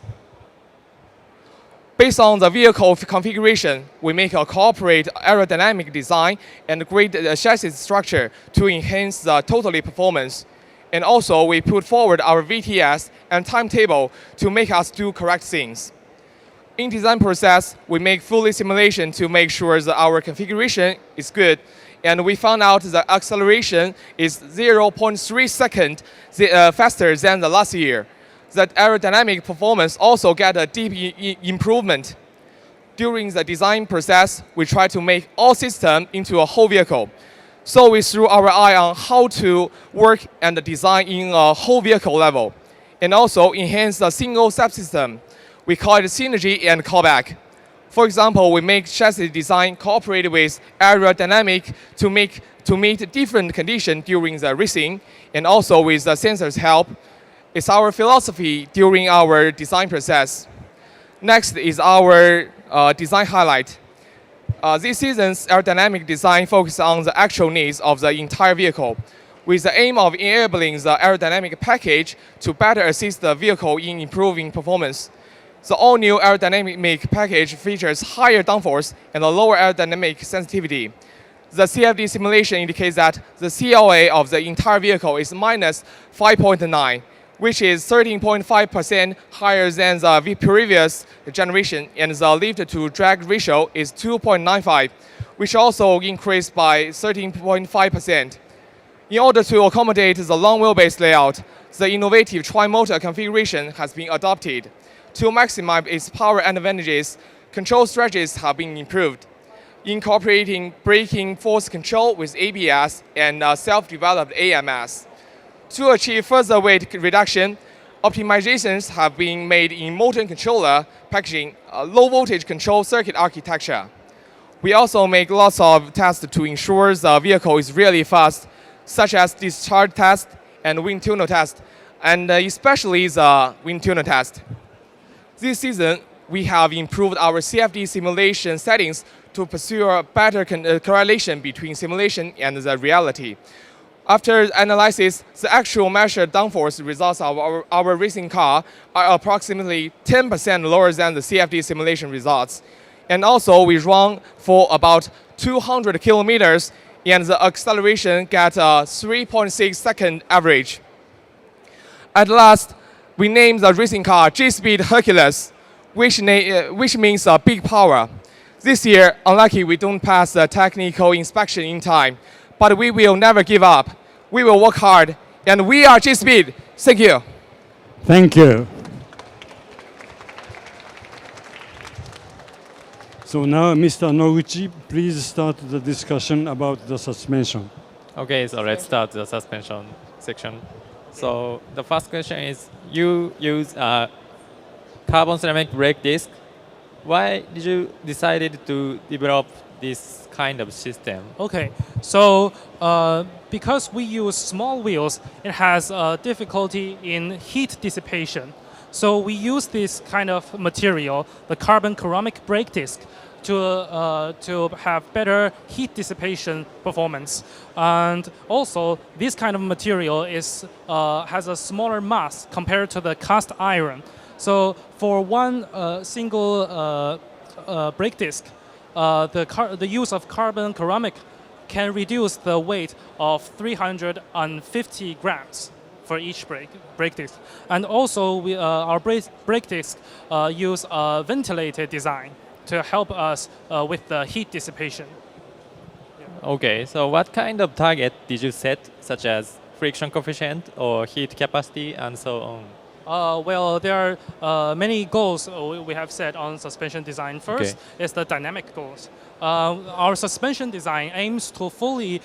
Based on the vehicle configuration, we make a corporate aerodynamic design and great chassis structure to enhance the total performance. And also, we put forward our VTS and timetable to make us do correct things. In design process, we make fully simulation to make sure that our configuration is good. And we found out the acceleration is 0.3 seconds faster than the last year. That aerodynamic performance also get a deep improvement. During the design process, we try to make all systems into a whole vehicle. So we threw our eye on how to work and design in a whole vehicle level, and also enhance the single subsystem. We call it synergy and callback. For example, we make chassis design cooperate with aerodynamic to meet different conditions during the racing, and also with the sensors help. It's our philosophy during our design process. Next is our design highlight. This season's aerodynamic design focuses on the actual needs of the entire vehicle, with the aim of enabling the aerodynamic package to better assist the vehicle in improving performance. The all-new aerodynamic package features higher downforce and a lower aerodynamic sensitivity. The CFD simulation indicates that the CLA of the entire vehicle is minus 5.9, which is 13.5% higher than the previous generation, and the lift to drag ratio is 2.95, which also increased by 13.5%. In order to accommodate the long wheelbase layout, the innovative tri-motor configuration has been adopted. To maximize its power advantages, control strategies have been improved, incorporating braking force control with ABS and self-developed AMS. To achieve further weight reduction, optimizations have been made in motor controller packaging, low-voltage control circuit architecture. We also make lots of tests to ensure the vehicle is really fast, such as discharge test and wind tunnel test, and especially the wind tunnel test. This season, we have improved our CFD simulation settings to pursue a better correlation between simulation and the reality. After analysis, the actual measured downforce results of our racing car are approximately 10% lower than the CFD simulation results. And also, we run for about 200 kilometers, and the acceleration gets a 3.6 second average. At last, we named the racing car G-Speed Hercules, which means big power. This year, unlucky we don't pass the technical inspection in time, but we will never give up. We will work hard, and we are G-Speed. Thank you. Thank you. So now, Mr. Noguchi, please start the discussion about the suspension. Okay, so let's start the suspension section. So the first question is, you use a carbon ceramic brake disc. Why did you decided to develop this kind of system? Okay, so because we use small wheels, it has difficulty in heat dissipation. So we use this kind of material, the carbon ceramic brake disc, to have better heat dissipation performance. And also, this kind of material has a smaller mass compared to the cast iron. So for one single brake disc, the use of carbon ceramic can reduce the weight of 350 grams for each brake disc. And also, our brake disc use a ventilated design to help us with the heat dissipation. Okay, so what kind of target did you set, such as friction coefficient or heat capacity and so on? Well, there are many goals we have set on suspension design. First is the dynamic goals. Our suspension design aims to fully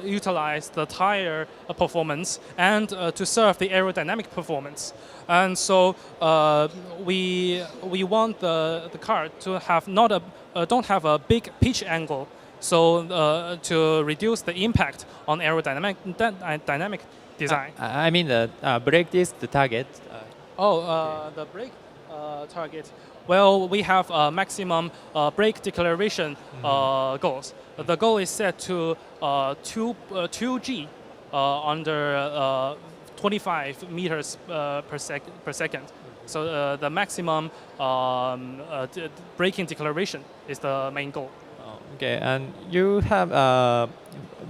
utilize the tire performance and to serve the aerodynamic performance. And so we want the car to have don't have a big pitch angle, so to reduce the impact on aerodynamic dynamic design. I mean the brake disc, the target. The brake target. Well, we have maximum brake deceleration goals. The goal is set to 2G under 25 meters per second. So the maximum braking deceleration is the main goal. Okay, and you have a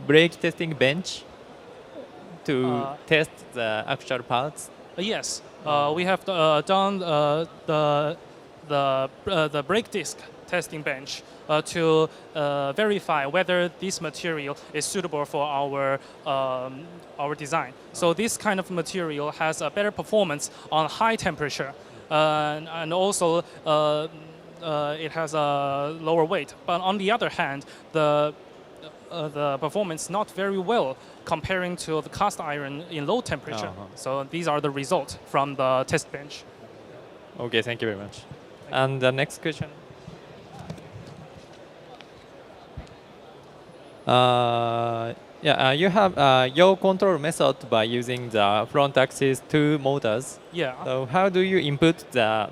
brake testing bench to test the actual parts? Yes, we have done the brake disc testing bench to verify whether this material is suitable for our design. So this kind of material has a better performance on high temperature, and also it has a lower weight. But on the other hand, the performance not very well comparing to the cast iron in low temperature. So these are the results from the test bench. Okay, thank you very much. And the next question. You have yaw control method by using the front axis 2 motors. Yeah. So how do you input the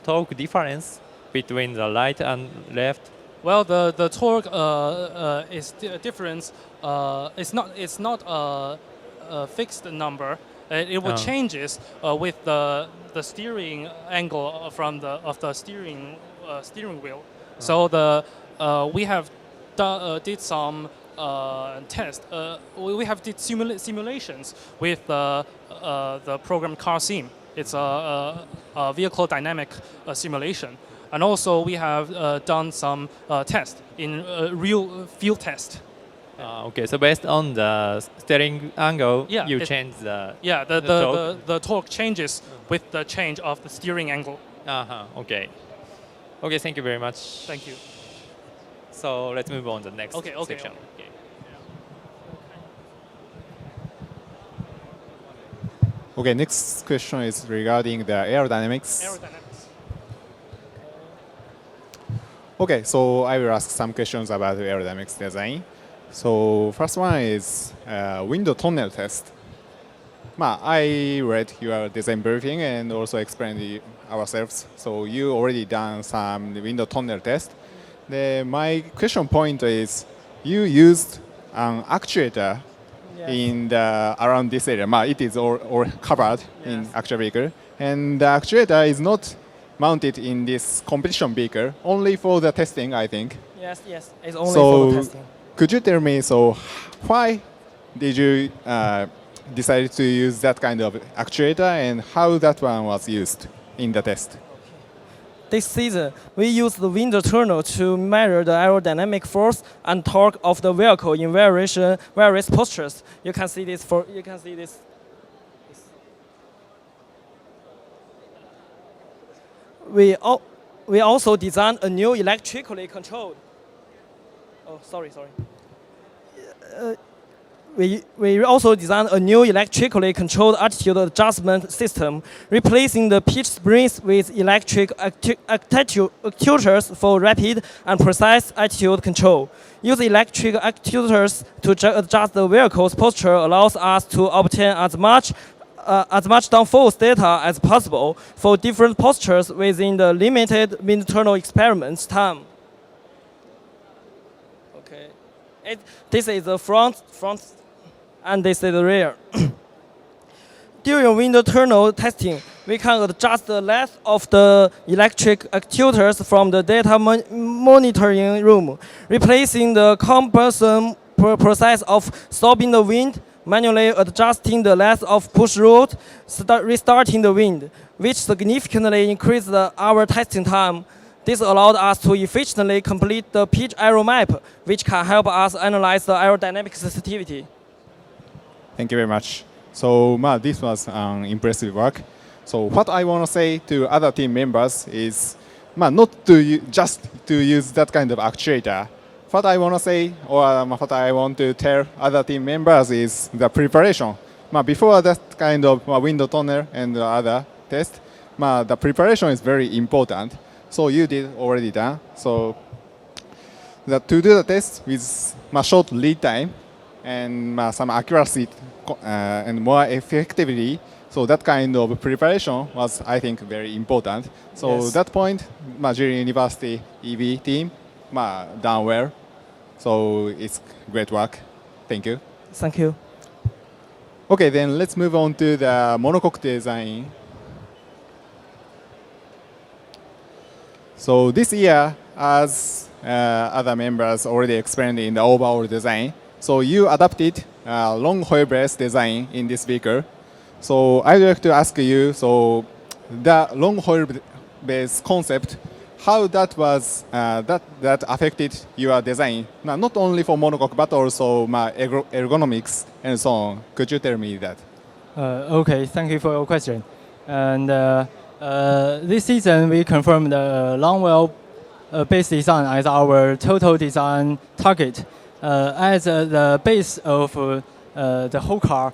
torque difference between the right and left? Well, the torque is difference. It's not a fixed number. It will changes with the steering angle from the steering wheel. So we have did some test, we have did simulations with the program car sim. It's a vehicle dynamic simulation. And also we have done some tests in real field test. Okay, so based on the steering angle, Yeah, you change the the torque changes with the change of the steering angle. Okay. Okay, thank you very much. Thank you. So let's move on to the next Okay. section. Okay, next question is regarding the aerodynamics. Okay, so I will ask some questions about aerodynamics design. So first one is window tunnel test. I read your design briefing and also explained ourselves. So you already done some window tunnel test. My question point is, you used an actuator in the around this area. It is all covered in actual vehicle, and the actuator is not mounted in this competition vehicle, only for the testing, I think. Yes, it's only for the testing. Could you tell me, so why did you decide to use that kind of actuator, and how that one was used in the test? This season, we use the window tunnel to measure the aerodynamic force and torque of the vehicle in various postures. You can see this. We also designed a new electrically controlled. Oh, sorry. We also designed a new electrically controlled attitude adjustment system, replacing the pitch springs with electric actuators for rapid and precise attitude control. Use electric actuators to adjust the vehicle's posture allows us to obtain as much downforce data as possible for different postures within the limited internal experiments time. Okay, this is the front, and this is the rear. During window tunnel testing, we can adjust the length of the electric actuators from the data monitoring room, replacing the cumbersome process of stopping the wind, manually adjusting the length of push rod, restarting the wind, which significantly increased our testing time. This allowed us to efficiently complete the pitch aero map, which can help us analyze the aerodynamic sensitivity. Thank you very much. So this was impressive work. So what I want to say to other team members is not to just to use that kind of actuator. What I want to say, or what I want to tell other team members, is the preparation. Before that kind of window tunnel and the other test, the preparation is very important. So you did already done. So to do the test with short lead time and some accuracy and more effectively, so that kind of preparation was, I think, very important. So that point, Majiri University EV team done well. So it's great work. Thank you. Thank you. Okay, then let's move on to the monocoque design. So this year, as other members already explained in the overall design, so you adopted long wheelbase design in this vehicle. So I'd like to ask you, so the long wheelbase concept, how that was that affected your design, not only for monocoque but also ergonomics and so on. Could you tell me that? Okay, thank you for your question. And this season we confirmed the long wheel base design as our total design target. As the base of the whole car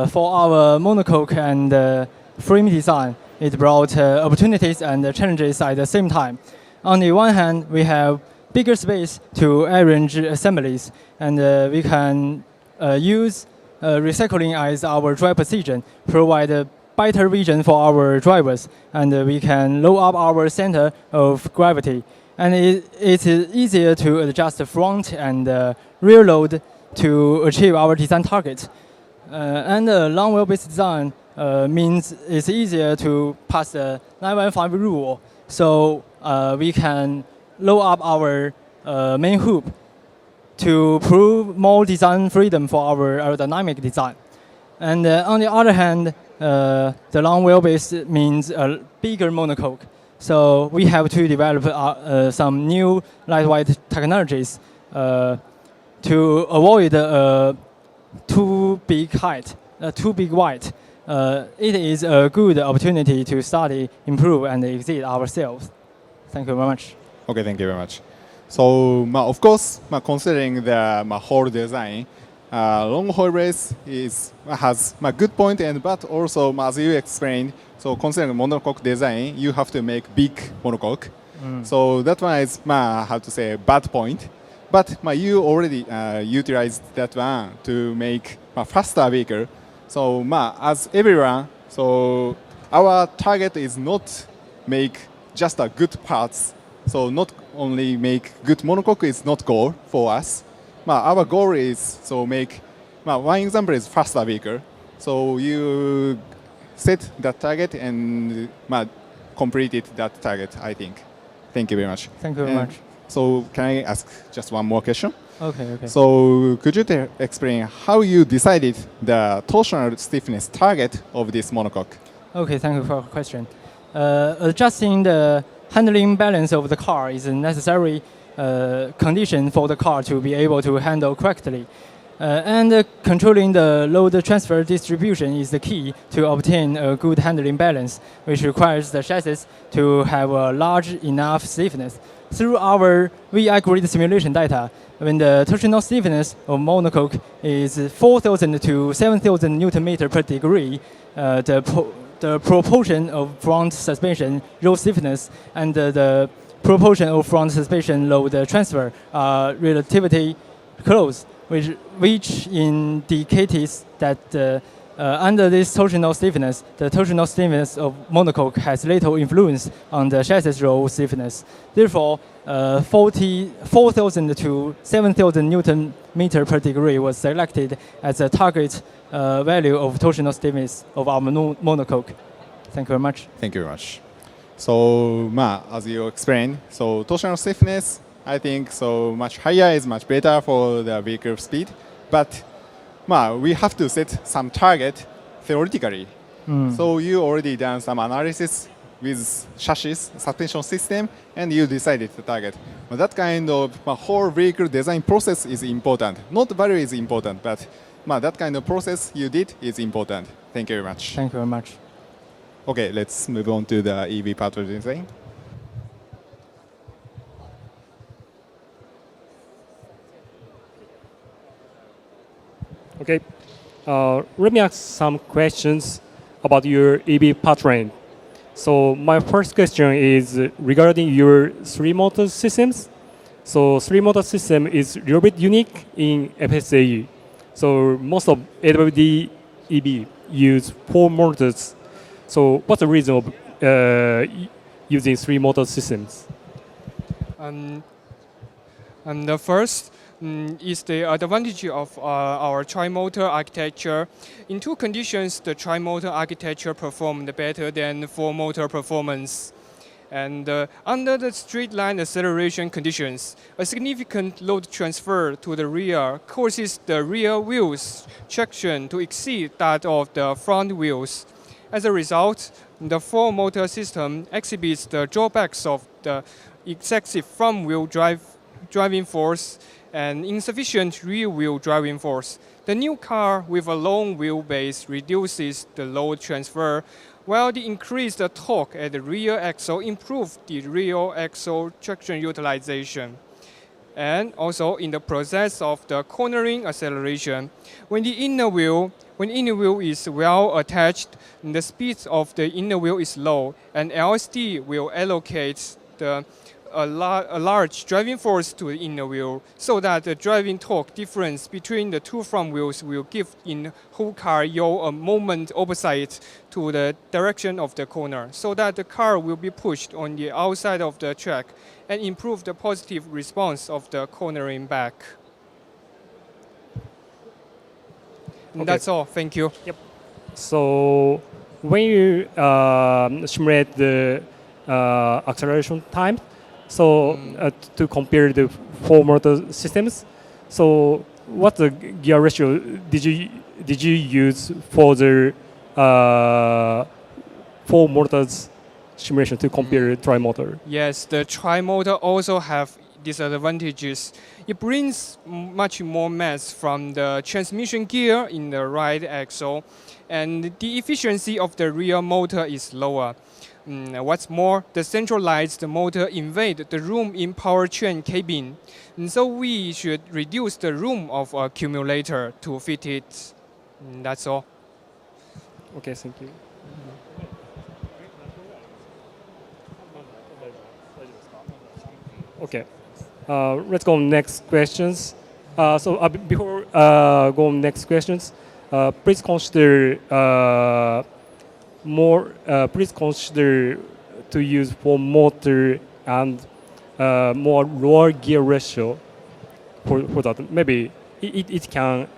for our monocoque and frame design, it brought opportunities and challenges at the same time. On the one hand, we have bigger space to arrange assemblies, and we can use recycling as our drive position, provide a better vision for our drivers, and we can lower up our center of gravity. And it's easier to adjust the front and rear load to achieve our design target. And the long wheelbase design means it's easier to pass the 915 rule. So we can load up our main hoop to prove more design freedom for our aerodynamic design. And on the other hand, the long wheelbase means a bigger monocoque. So we have to develop some new lightweight technologies to avoid too big height, too big weight. It is a good opportunity to study, improve, and exceed ourselves. Thank you very much. Okay, thank you very much. So, of course, considering the whole design, long haul race has good point, but also as you explained, so considering monocoque design, you have to make big monocoque. So that one is how to say bad point. But you already utilized that one to make a faster vehicle. So as everyone, so our target is not make just a good parts. So not only make good monocoque is not goal for us. Our goal is so make one example is faster vehicle. So you set that target and completed that target, I think. Thank you very much. Thank you very much. So can I ask just one more question? Okay. So could you explain how you decided the torsional stiffness target of this monocoque? Okay, thank you for your question. Adjusting the handling balance of the car is a necessary condition for the car to be able to handle correctly. And controlling the load transfer distribution is the key to obtain a good handling balance, which requires the chassis to have a large enough stiffness. Through our VI grid simulation data, when the torsional stiffness of monocoque is 4,000 to 7,000 Newton meter per degree, the proportion of front suspension roll stiffness and the proportion of front suspension load transfer are relatively close, which indicates that under this torsional stiffness, the torsional stiffness of monocoque has little influence on the chassis roll stiffness. Therefore, 4,000 to 7,000 Newton meter per degree was selected as a target value of torsional stiffness of our monocoque. Thank you very much. Thank you very much. So, as you explained, so torsional stiffness, I think so much higher is much better for the vehicle speed, but we have to set some target theoretically. So you already done some analysis with chassis suspension system, and you decided the target. That kind of whole vehicle design process is important. Not value is important, but that kind of process you did is important. Thank you very much. Thank you very much. Okay, let's move on to the EV part of the design. Okay, let me ask some questions about your EV powertrain. So my first question is regarding your three-motor systems. So three-motor system is a little bit unique in FSAE. So most of AWD EV use four motors. So what's the reason of using three-motor systems? And the first is the advantage of our tri-motor architecture. In two conditions, the tri-motor architecture performed better than four-motor performance. And under the straight line acceleration conditions, a significant load transfer to the rear causes the rear wheels traction to exceed that of the front wheels. As a result, the four-motor system exhibits the drawbacks of the excessive front-wheel driving force and insufficient rear-wheel driving force. The new car with a long wheelbase reduces the load transfer, while the increased torque at the rear axle improves the rear axle traction utilization. And also in the process of the cornering acceleration, when the inner wheel is well attached, the speed of the inner wheel is low, and LSD will allocate a large driving force to the inner wheel, so that the driving torque difference between the two front wheels will give in whole car a moment opposite to the direction of the corner, so that the car will be pushed on the outside of the track and improve the positive response of the cornering back. Okay. That's all. Thank you. Yep. So when you simulate the acceleration time, so to compare the four motor systems, So what the gear ratio did you use for the four motors simulation to compare tri-motor? Yes, the tri-motor also have disadvantages. It brings much more mass from the transmission gear in the right axle, and the efficiency of the rear motor is lower. What's more, the centralized motor invade the room in powertrain cabin, and so we should reduce the room of accumulator to fit it. That's all. Okay, thank you. Okay, let's go next questions. Before go next questions, please consider please consider to use for motor and more lower gear ratio for that. Maybe it can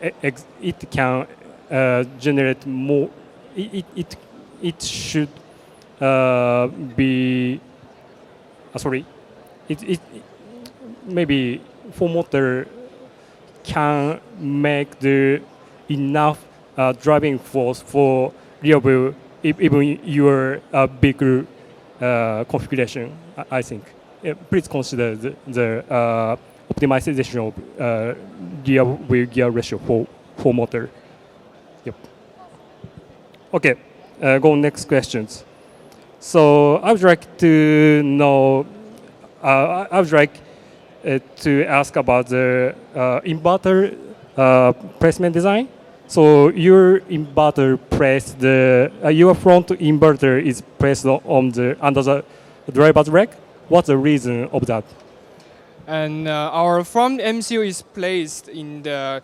generate more. It should be sorry. It maybe for motor can make the enough driving force for rear wheel even your bigger configuration. I think. Please consider the optimization of gear wheel gear ratio for motor. Yep. Okay. Go next questions. So I would like to know. I would like to ask about the inverter placement design. So your inverter placed your front inverter is placed on under the driver's rack. What's the reason of that? And our front MCU is placed in the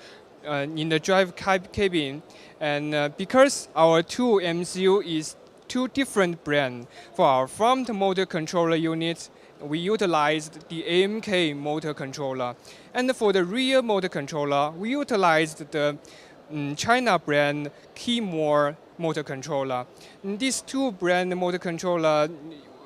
drive cabin, and because our two MCU is two different brands, for our front motor controller unit, we utilized the AMK motor controller, and for the rear motor controller, we utilized the China brand Keymore motor controller. And these two brand motor controller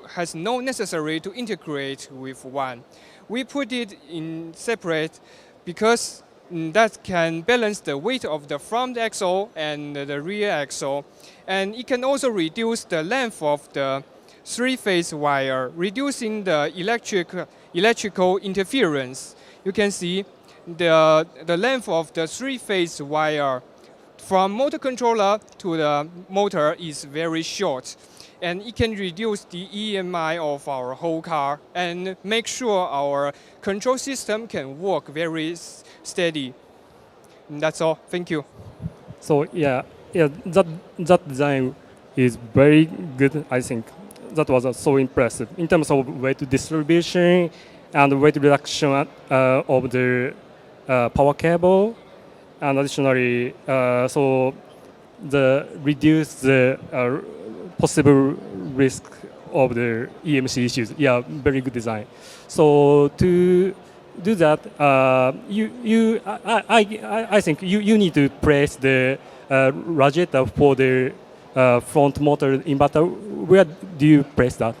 has no necessary to integrate with one. We put it in separate because that can balance the weight of the front axle and the rear axle, and it can also reduce the length of the three-phase wire, reducing the electrical interference. You can see the length of the three-phase wire from motor controller to the motor is very short, and it can reduce the EMI of our whole car and make sure our control system can work very steady. And that's all. Thank you. So that design is very good, I think. That was so impressive in terms of weight distribution and weight reduction of the power cable, and additionally, so the reduce the possible risk of the EMC issues. Yeah, very good design. So to do that, I think you need to place the radiator for the front motor inverter. Where do you place that?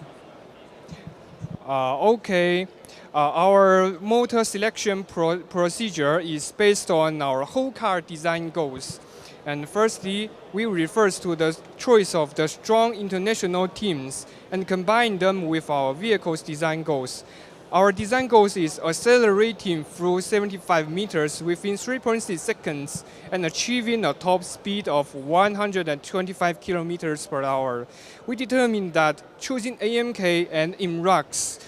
Okay. Our motor selection procedure is based on our whole car design goals. And firstly, we refer to the choice of the strong international teams and combine them with our vehicle's design goals. Our design goals is accelerating through 75 meters within 3.6 seconds and achieving a top speed of 125 kilometers per hour. We determined that choosing AMK and IMRAX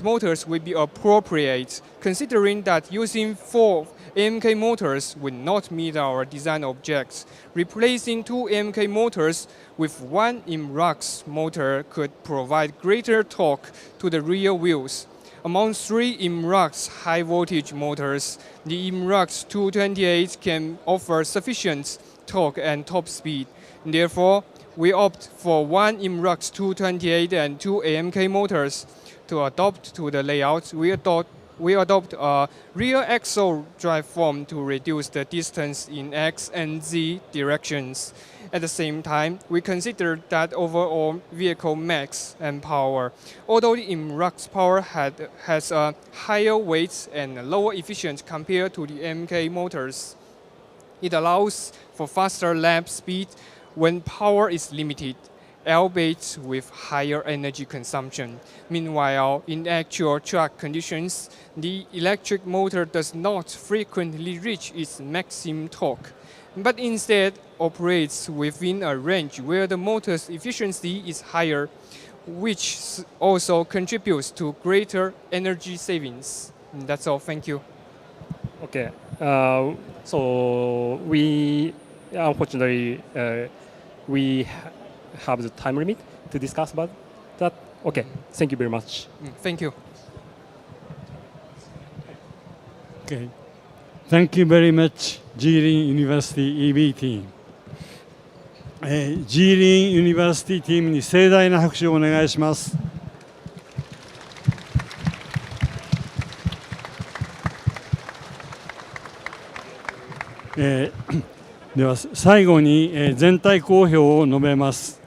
motors will be appropriate, considering that using 4 AMK motors would not meet our design objects. Replacing 2 AMK motors with 1 IMRAX motor could provide greater torque to the rear wheels. Among 3 IMRAX high-voltage motors, the IMRAX 228 can offer sufficient torque and top speed. Therefore, we opt for 1 IMRAX 228 and 2 AMK motors. To adapt to the layout, we adopt a rear axle drive form to reduce the distance in X and Z directions. At the same time, we consider that overall vehicle mass and power, although the Imrux power has a higher weight and lower efficiency compared to the MK motors, it allows for faster lap speed when power is limited, albeit with higher energy consumption. Meanwhile, in actual track conditions, the electric motor does not frequently reach its maximum torque, but instead operates within a range where the motor's efficiency is higher, which also contributes to greater energy savings. That's all. Thank you. Okay. So we unfortunately we have the time limit to discuss about that. Okay. Thank you very much. Thank you. Okay. Thank you very much, Jilin University EB team. Jilin University チームに盛大な拍手をお願いします。では最後に全体公表を述べます。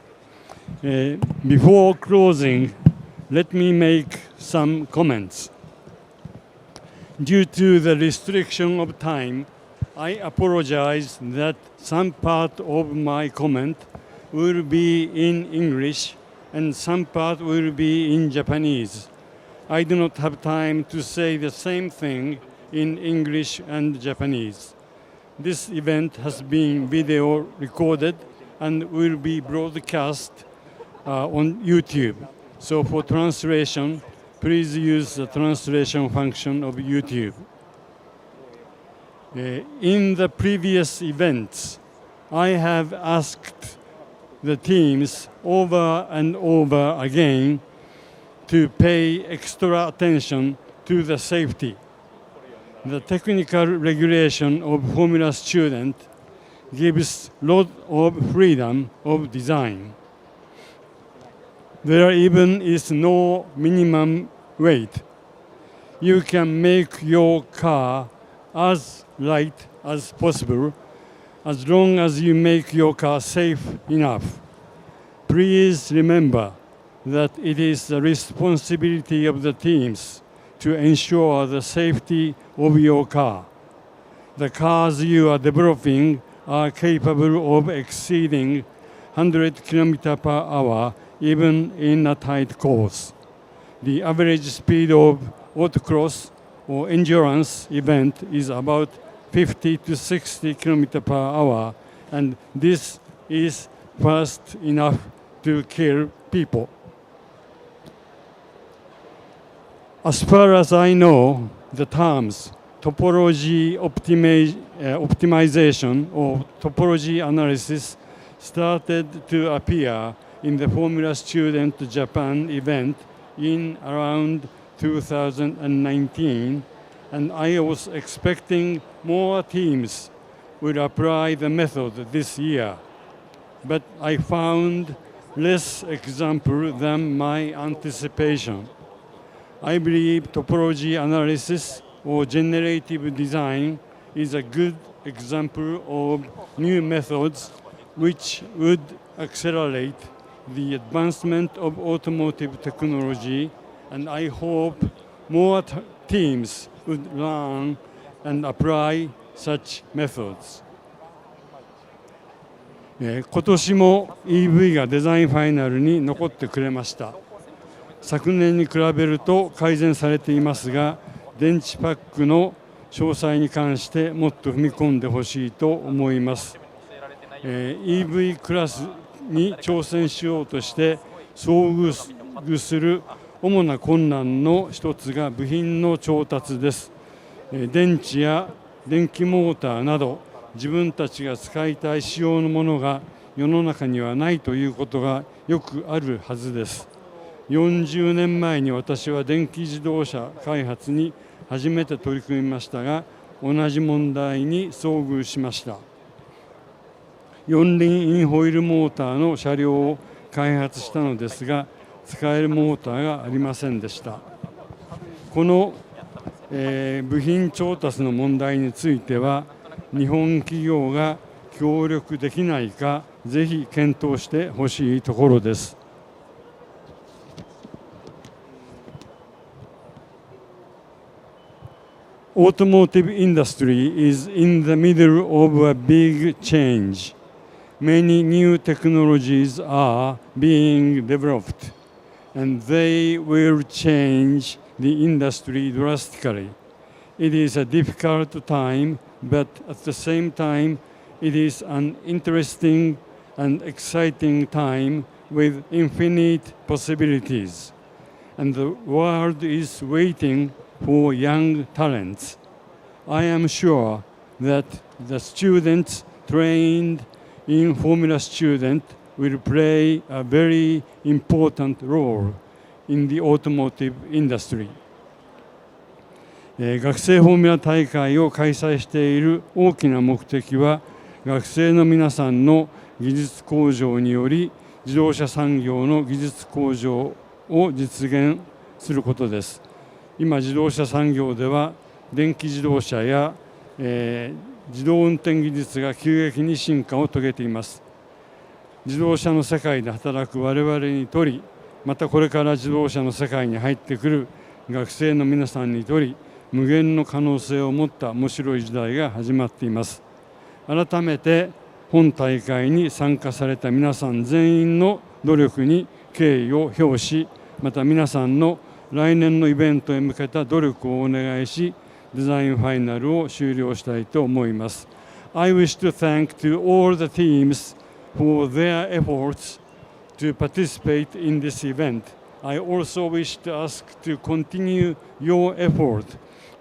Before closing, let me make some comments. Due to the restriction of time, I apologize that some part of my comment will be in English and some part will be in Japanese. I do not have time to say the same thing in English and Japanese. This event has been video recorded and will be broadcast on YouTube. So for translation, please use the translation function of YouTube. In the previous events, I have asked the teams over and over again to pay extra attention to the safety. The technical regulation of Formula student gives lot of freedom of design. There even is no minimum weight. You can make your car as light as possible as long as you make your car safe enough. Please remember that it is the responsibility of the teams to ensure the safety of your car. The cars you are developing are capable of exceeding 100 km per hour even in a tight course. The average speed of autocross or endurance event is about 50 to 60 km per hour, and this is fast enough to kill people. As far as I know, the terms topology optimization or topology analysis started to appear in the Formula Student Japan event in around 2019, and I was expecting more teams would apply the method this year, but I found less examples than my anticipation. I believe topology analysis or generative design is a good example of new methods which would accelerate the advancement of automotive technology, and I hope more teams would learn and apply such methods. 今年も EV がデザインファイナルに残ってくれました。昨年に比べると改善されていますが、電池パックの詳細に関してもっと踏み込んでほしいと思います。EV クラスに挑戦しようとして遭遇する主な困難の一つが部品の調達です。電池や電気モーターなど自分たちが使いたい仕様のものが世の中にはないということがよくあるはずです。40年前に私は電気自動車開発に初めて取り組みましたが、同じ問題に遭遇しました。四輪インホイールモーターの車両を開発したのですが、使えるモーターがありませんでした。この、部品調達の問題については、日本企業が協力できないかぜひ検討してほしいところです。Automotive industry is in the middle of a big change. Many new technologies are being developed, and they will change the industry drastically. It is a difficult time, but at the same time, it is an interesting and exciting time with infinite possibilities. And the world is waiting for young talents. I am sure that the students trained in Formula Student will play a very important role in the automotive industry. 学生フォーミュラ大会を開催している大きな目的は、学生の皆さんの技術向上により自動車産業の技術向上を実現することです。今、自動車産業では電気自動車や、自動運転技術が急激に進化を遂げています。自動車の世界で働く我々にとり、またこれから自動車の世界に入ってくる学生の皆さんにとり、無限の可能性を持った面白い時代が始まっています。改めて本大会に参加された皆さん全員の努力に敬意を表し、また皆さんの来年のイベントへ向けた努力をお願いし、デザインファイナルを終了したいと思います。I wish to thank to all the teams for their efforts to participate in this event. I also wish to ask to continue your effort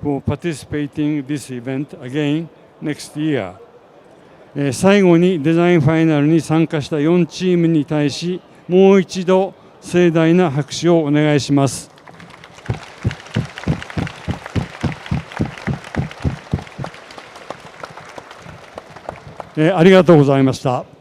for participating in this event again next year. 最後にデザインファイナルに参加した4チームに対し、もう一度盛大な拍手をお願いします。ありがとうございました。